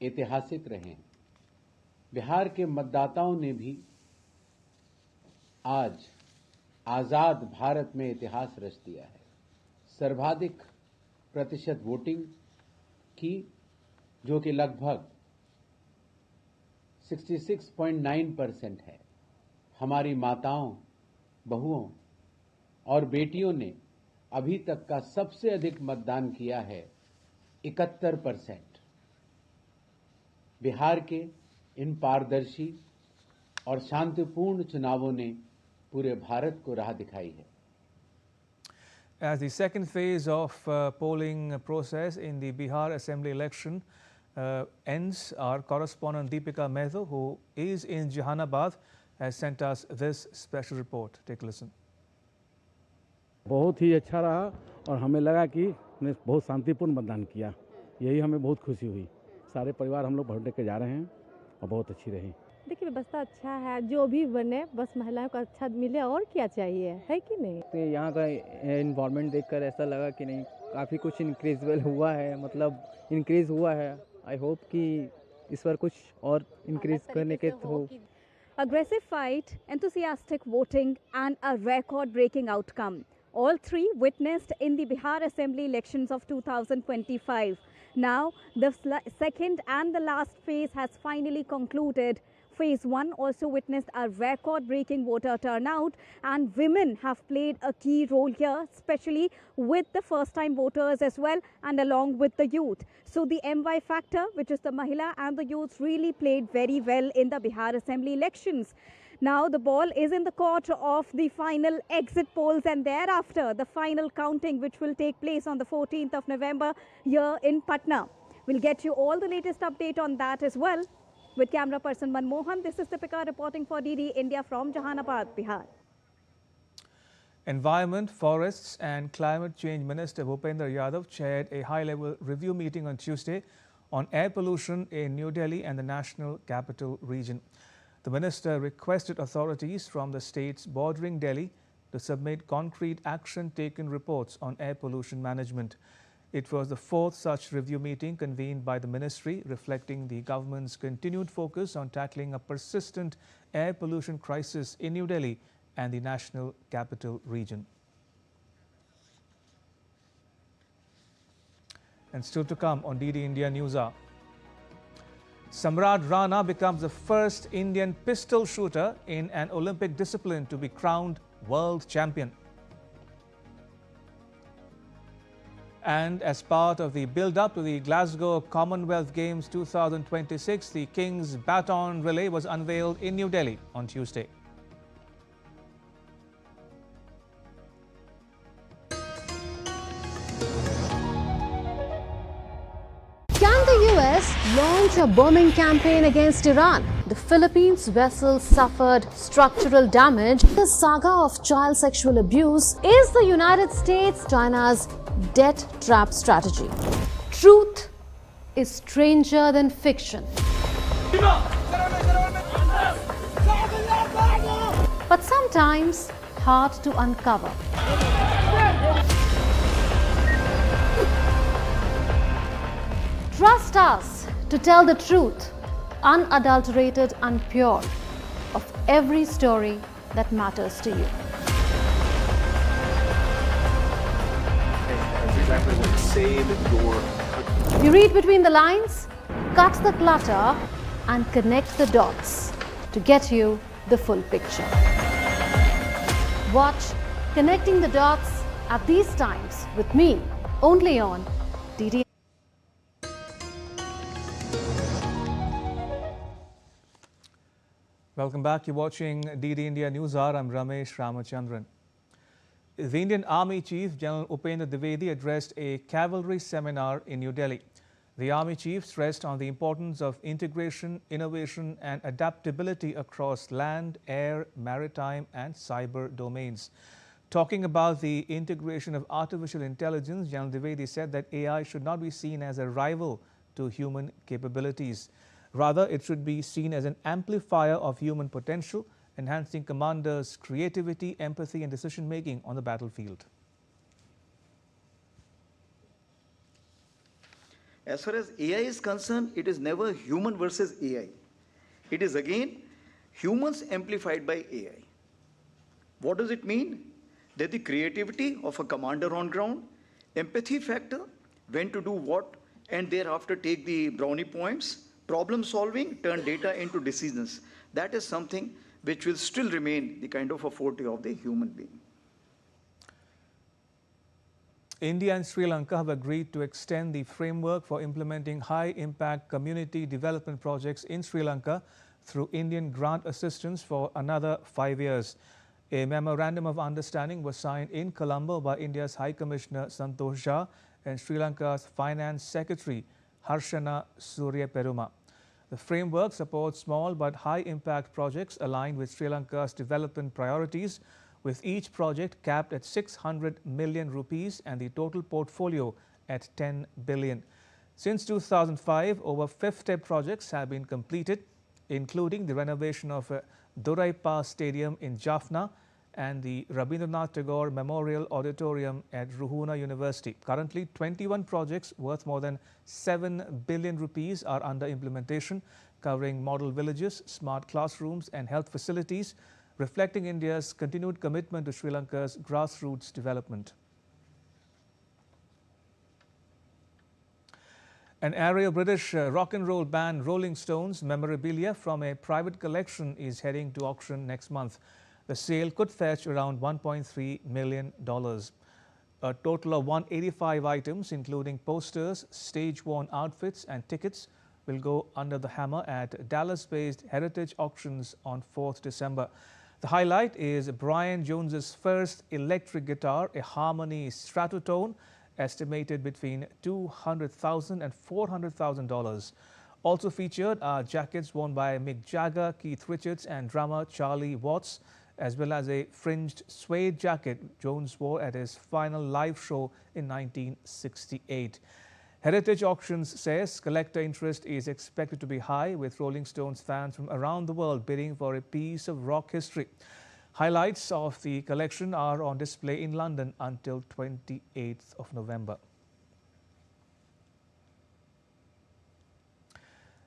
ऐतिहासिक रहे हैं। बिहार के मतदाताओं ने भी आज आजाद भारत में इतिहास रच दिया है। सर्वाधिक प्रतिशत वोटिंग की, जो कि लगभग 66.9% है। हमारी माताओं, बहुओं और बेटियों ने अभी तक का सबसे अधिक मतदान किया है, 71%। बिहार के इन पारदर्शी और शांतिपूर्ण चुनावों ने पूरे भारत को राह दिखाई है। As the second phase of polling process in the Bihar Assembly election ends, our correspondent Deepika Mehta, who is in Jahanabad, has sent us this special report. Take a listen. बहुत ही अच्छा रहा और हमें लगा कि हमने बहुत शांतिपूर्ण मतदान किया। यही हमें बहुत खुशी हुई। सारे परिवार हम लोग वोट देके जा रहे हैं और बहुत अच्छी रही। देखिए, व्यवस्था अच्छा है, जो भी बने बस महिलाओं को अच्छा मिले, और क्या चाहिए, है कि नहीं। तो यहाँ का इन्वायरमेंट देखकर ऐसा लगा कि नहीं, काफ़ी कुछ इंक्रीजेबल हुआ है, मतलब इंक्रीज हुआ है। आई होप कि इस बार कुछ और इंक्रीज करने के हो। Aggressive fight, enthusiastic voting and a record-breaking outcome. All three witnessed in the Bihar Assembly elections of 2025. Now, the second and the last phase has finally concluded. Phase 1 also witnessed a record-breaking voter turnout, and women have played a key role here, especially with the first-time voters as well, and along with the youth. So the MY factor, which is the Mahila and the youth, really played very well in the Bihar Assembly elections. Now the ball is in the court of the final exit polls, and thereafter the final counting, which will take place on the 14th of November here in Patna. We'll get you all the latest update on that as well. With camera person Manmohan, this is Deepika reporting for DD India from Jahanabad, Bihar. Environment, Forests and Climate Change Minister Bhupendra Yadav chaired a high-level review meeting on Tuesday on air pollution in New Delhi and the National Capital Region. The minister requested authorities from the states bordering Delhi to submit concrete action taken reports on air pollution management. It was the fourth such review meeting convened by the ministry, reflecting the government's continued focus on tackling a persistent air pollution crisis in New Delhi and the National Capital Region. And still to come on DD India Newshour. Samrat Rana becomes the first Indian pistol shooter in an Olympic discipline to be crowned world champion. And as part of the build-up to the Glasgow Commonwealth Games 2026, the King's Baton Relay was unveiled in New Delhi on Tuesday. Can the US launch a bombing campaign against Iran? The Philippines vessel suffered structural damage. The saga of child sexual abuse. Is the United States China's debt trap strategy? Truth is stranger than fiction. But sometimes hard to uncover. Trust us to tell the truth, unadulterated and pure, of every story that matters to you. Exactly what to save your country. You read between the lines, cut the clutter, and connect the dots to get you the full picture. Watch Connecting the dots at these times with me, only on DD. Welcome back. You're watching DD India Newshour. I'm Ramesh Ramachandran. The Indian Army Chief General Upendra Dwivedi addressed a cavalry seminar in New Delhi. The Army Chief stressed on the importance of integration, innovation and adaptability across land, air, maritime and cyber domains. Talking about the integration of artificial intelligence, General Dwivedi said that AI should not be seen as a rival to human capabilities. Rather, it should be seen as an amplifier of human potential, enhancing commanders' creativity, empathy and decision-making on the battlefield. As far as AI is concerned, it is never human versus AI. It is again humans amplified by AI. What does it mean? That the creativity of a commander on ground, empathy factor, when to do what, and thereafter take the brownie points, problem solving, turn data into decisions. That is something which will still remain the kind of a forte of the human being. India and Sri Lanka have agreed to extend the framework for implementing high-impact community development projects in Sri Lanka through Indian grant assistance for another 5 years. A memorandum of understanding was signed in Colombo by India's High Commissioner Santosh Jha and Sri Lanka's Finance Secretary Harshana Suryaperuma. The framework supports small but high-impact projects aligned with Sri Lanka's development priorities, with each project capped at 600 million rupees and the total portfolio at 10 billion. Since 2005, over 50 projects have been completed, including the renovation of Doordarshan Stadium in Jaffna and the Rabindranath Tagore Memorial Auditorium at Ruhuna University. Currently, 21 projects worth more than 7 billion rupees are under implementation, covering model villages, smart classrooms and health facilities, reflecting India's continued commitment to Sri Lanka's grassroots development. An array of British rock and roll band Rolling Stones memorabilia from a private collection is heading to auction next month. The sale could fetch around $1.3 million. A total of 185 items, including posters, stage-worn outfits and tickets, will go under the hammer at Dallas-based Heritage Auctions on 4th December. The highlight is Brian Jones's first electric guitar, a Harmony Stratotone, estimated between $200,000 and $400,000. Also featured are jackets worn by Mick Jagger, Keith Richards and drummer Charlie Watts, as well as a fringed suede jacket Jones wore at his final live show in 1968. Heritage Auctions says collector interest is expected to be high, with Rolling Stones fans from around the world bidding for a piece of rock history. Highlights of the collection are on display in London until 28th of November.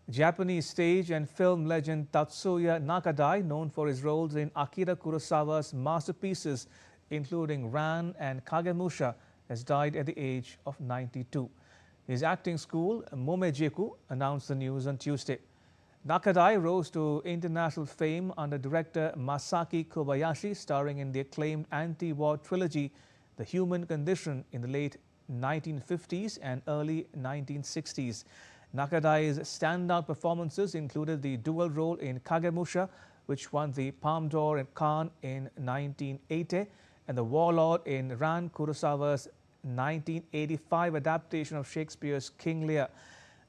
Japanese stage and film legend Tatsuya Nakadai, known for his roles in Akira Kurosawa's masterpieces including Ran and Kagemusha, has died at the age of 92. His acting school, Momejiku, announced the news on Tuesday. Nakadai rose to international fame under director Masaki Kobayashi, starring in the acclaimed anti-war trilogy The Human Condition in the late 1950s and early 1960s. Nakadai's standout performances included the dual role in Kagemusha, which won the Palme d'Or in Cannes in 1980, and the warlord in Ran Kurosawa's 1985 adaptation of Shakespeare's King Lear.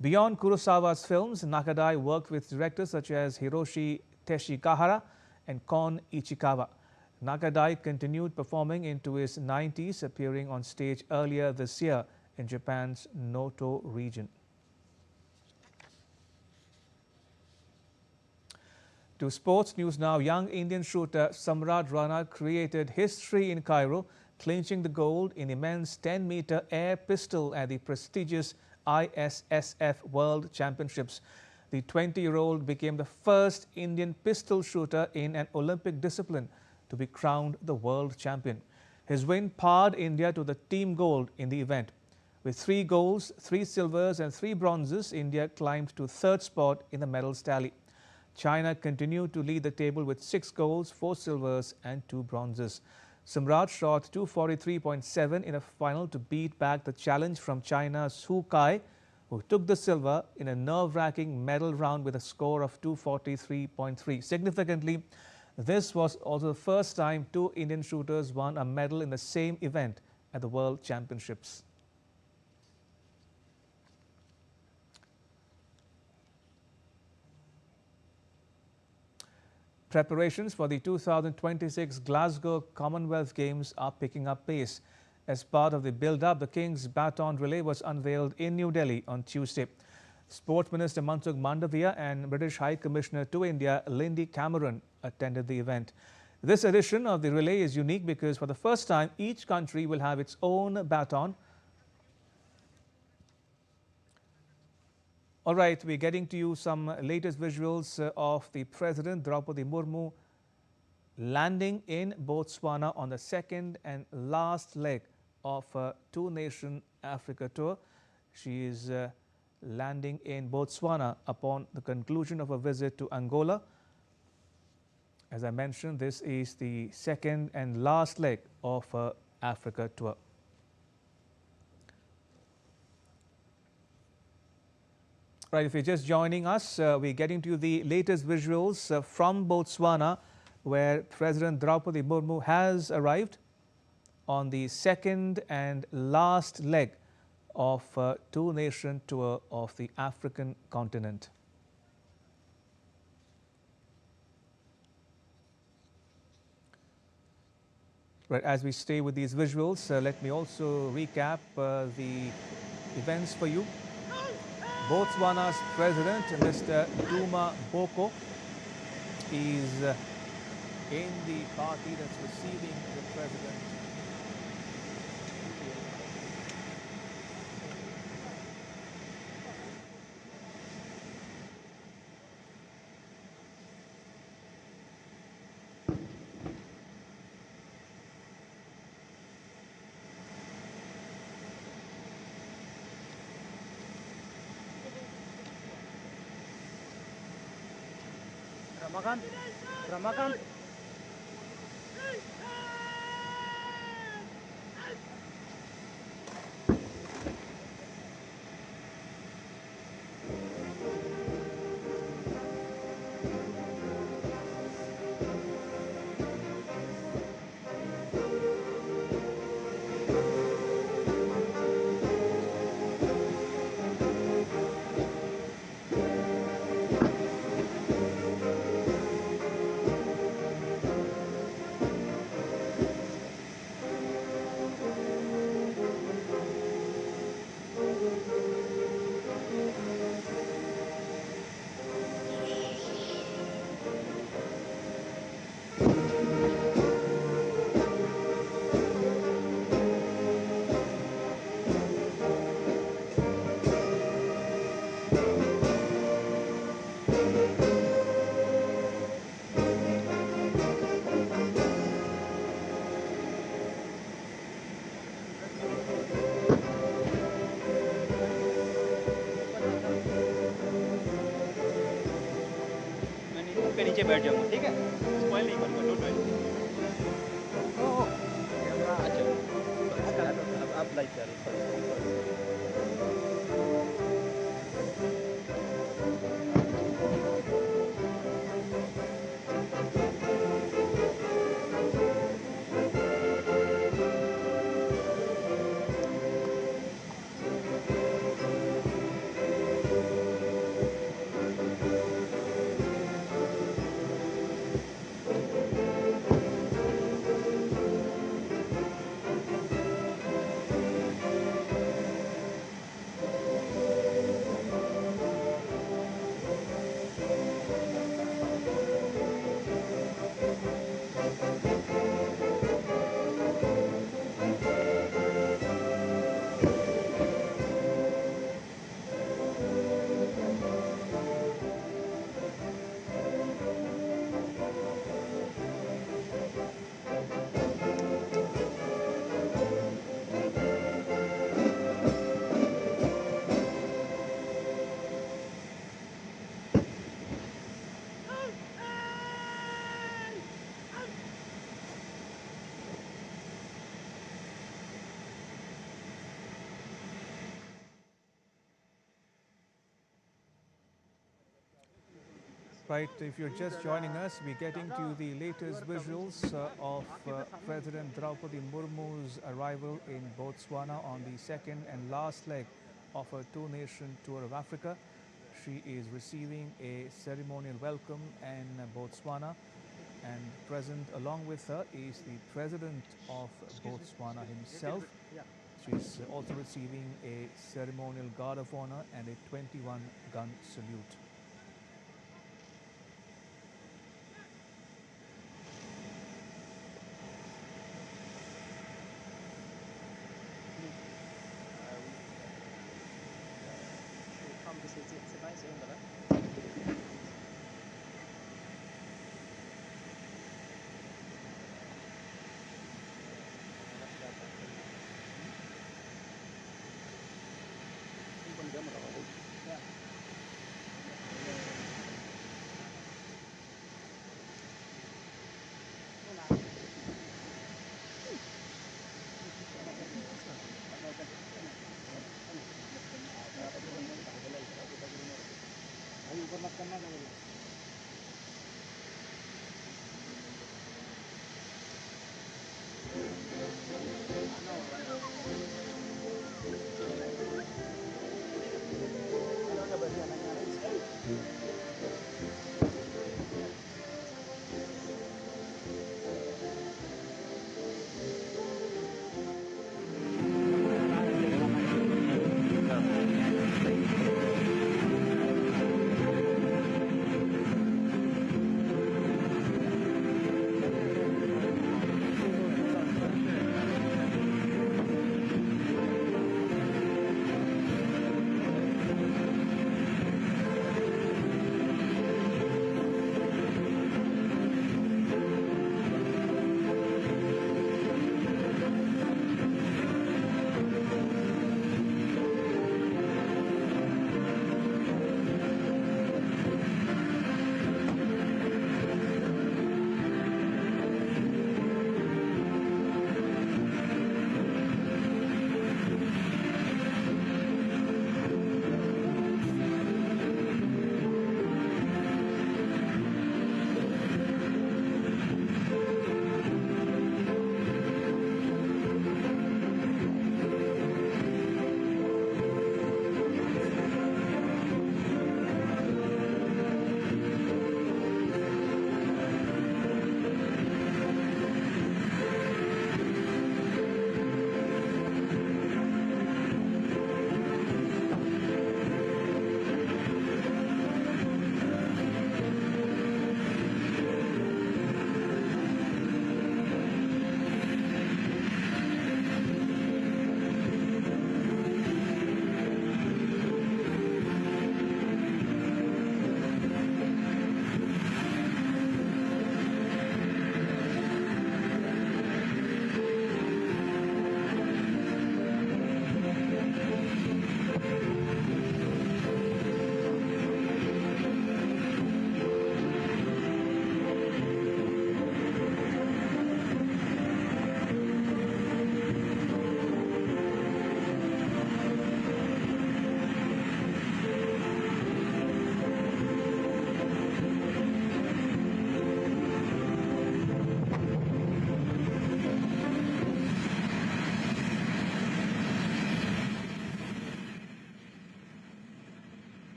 Beyond Kurosawa's films, Nakadai worked with directors such as Hiroshi Teshigahara and Kon Ichikawa. Nakadai continued performing into his 90s, appearing on stage earlier this year in Japan's Noto region. To sports news now, young Indian shooter Samrat Rana created history in Cairo, clinching the gold in the men's 10-meter air pistol at the prestigious ISSF World Championships. The 20-year-old became the first Indian pistol shooter in an Olympic discipline to be crowned the world champion. His win powered India to the team gold in the event. With 3 golds, 3 silvers and 3 bronzes, India climbed to 3rd spot in the medals tally. China continued to lead the table with 6 golds, 4 silvers and 2 bronzes. Samrat shot 243.7 in a final to beat back the challenge from China's Hu Kai, who took the silver in a nerve-wracking medal round with a score of 243.3. Significantly, this was also the first time two Indian shooters won a medal in the same event at the World Championships. Preparations for the 2026 Glasgow Commonwealth Games are picking up pace. As part of the build-up, the King's Baton Relay was unveiled in New Delhi on Tuesday. Sports Minister Mansukh Mandavia and British High Commissioner to India, Lindy Cameron, attended the event. This edition of the relay is unique because for the first time, each country will have its own baton. All right, we're getting to you some latest visuals of the President Draupadi Murmu landing in Botswana on the second and last leg of a two-nation Africa tour. She is landing in Botswana upon the conclusion of a visit to Angola. As I mentioned, this is the second and last leg of her Africa tour. Right, if you're just joining us, we're getting to you the latest visuals from Botswana, where President Draupadi Murmu has arrived on the second and last leg of a two-nation tour of the African continent. Right, as we stay with these visuals, let me also recap the events for you. Botswana's president, Mr. Duma Boko, is in the party that's receiving the president. Ramakan. पे नीचे बैठ जाऊंगा, ठीक है? Spoil नहीं करूंगा, don't worry. अच्छा, आप लाइक कर रहे Right, if you're just joining us, we're getting to the latest visuals of President Draupadi Murmu's arrival in Botswana on the second and last leg of her two-nation tour of Africa. She is receiving a ceremonial welcome in Botswana, and present along with her is the President of Botswana himself. She's also receiving a ceremonial guard of honor and a 21-gun salute.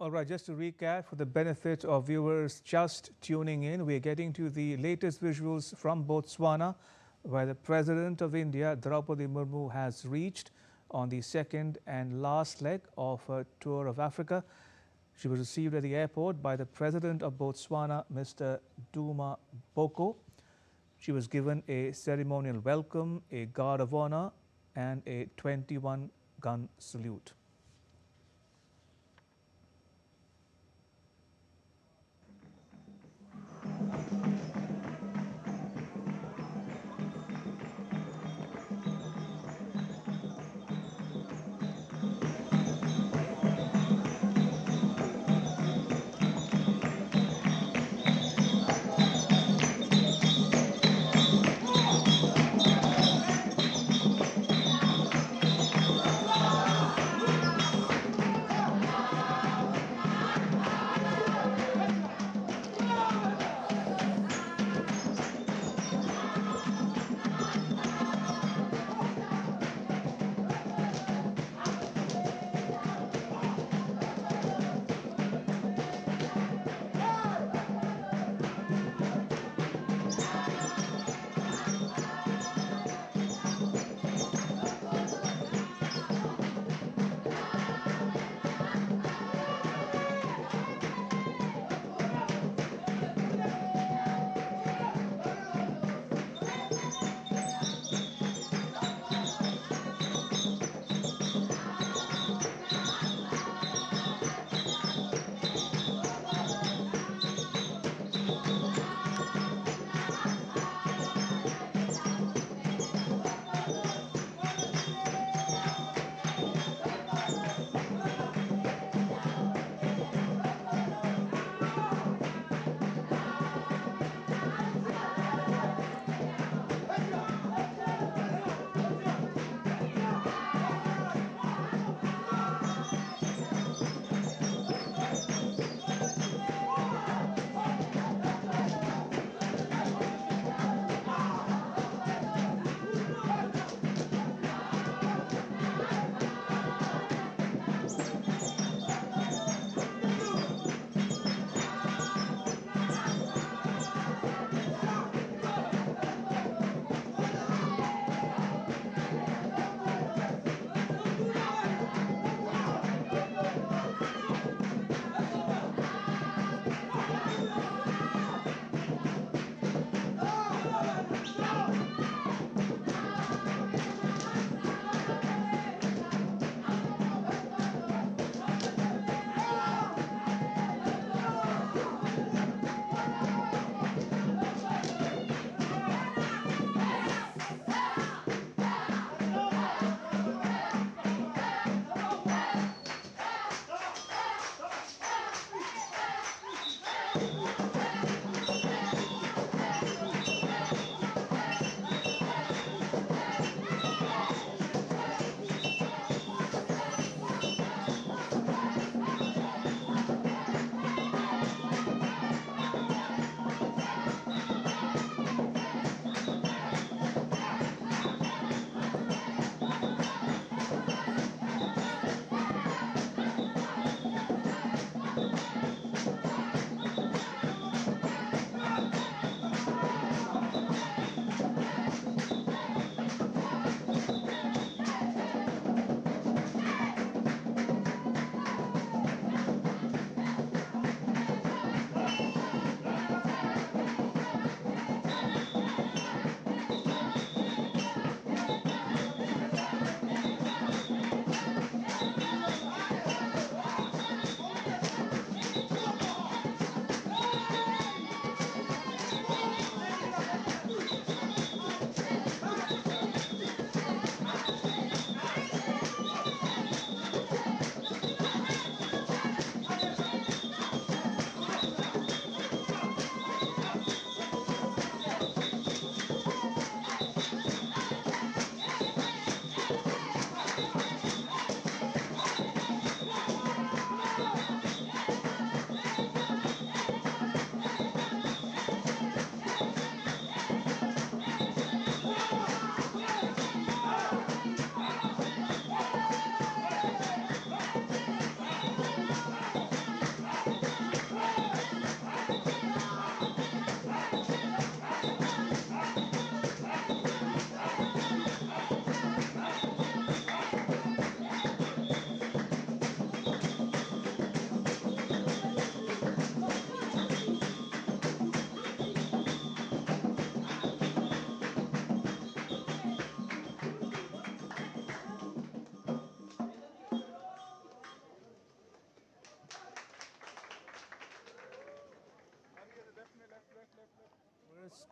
All right, just to recap for the benefit of viewers just tuning in, we're getting to the latest visuals from Botswana, where the President of India, Draupadi Murmu, has reached on the second and last leg of her tour of Africa. She was received at the airport by the President of Botswana, Mr. Duma Boko. She was given a ceremonial welcome, a guard of honor, and a 21-gun salute.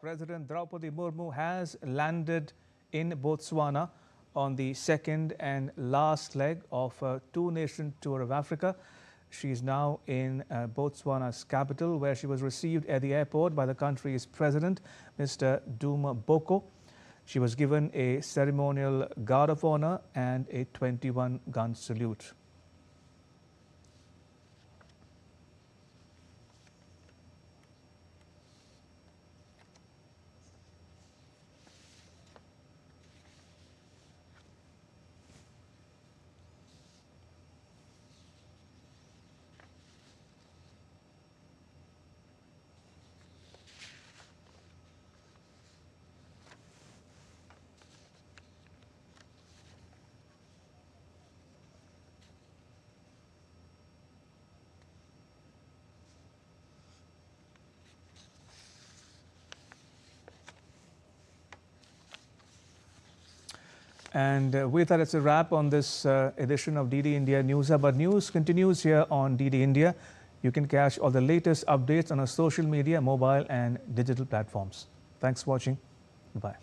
President Draupadi Murmu has landed in Botswana on the second and last leg of a two-nation tour of Africa. She is now in Botswana's capital, where she was received at the airport by the country's president, Mr. Duma Boko. She was given a ceremonial guard of honor and a 21-gun salute. And with that, it's a wrap on this edition of DD India Newshour. But news continues here on DD India. You can catch all the latest updates on our social media, mobile and digital platforms. Thanks for watching. Bye.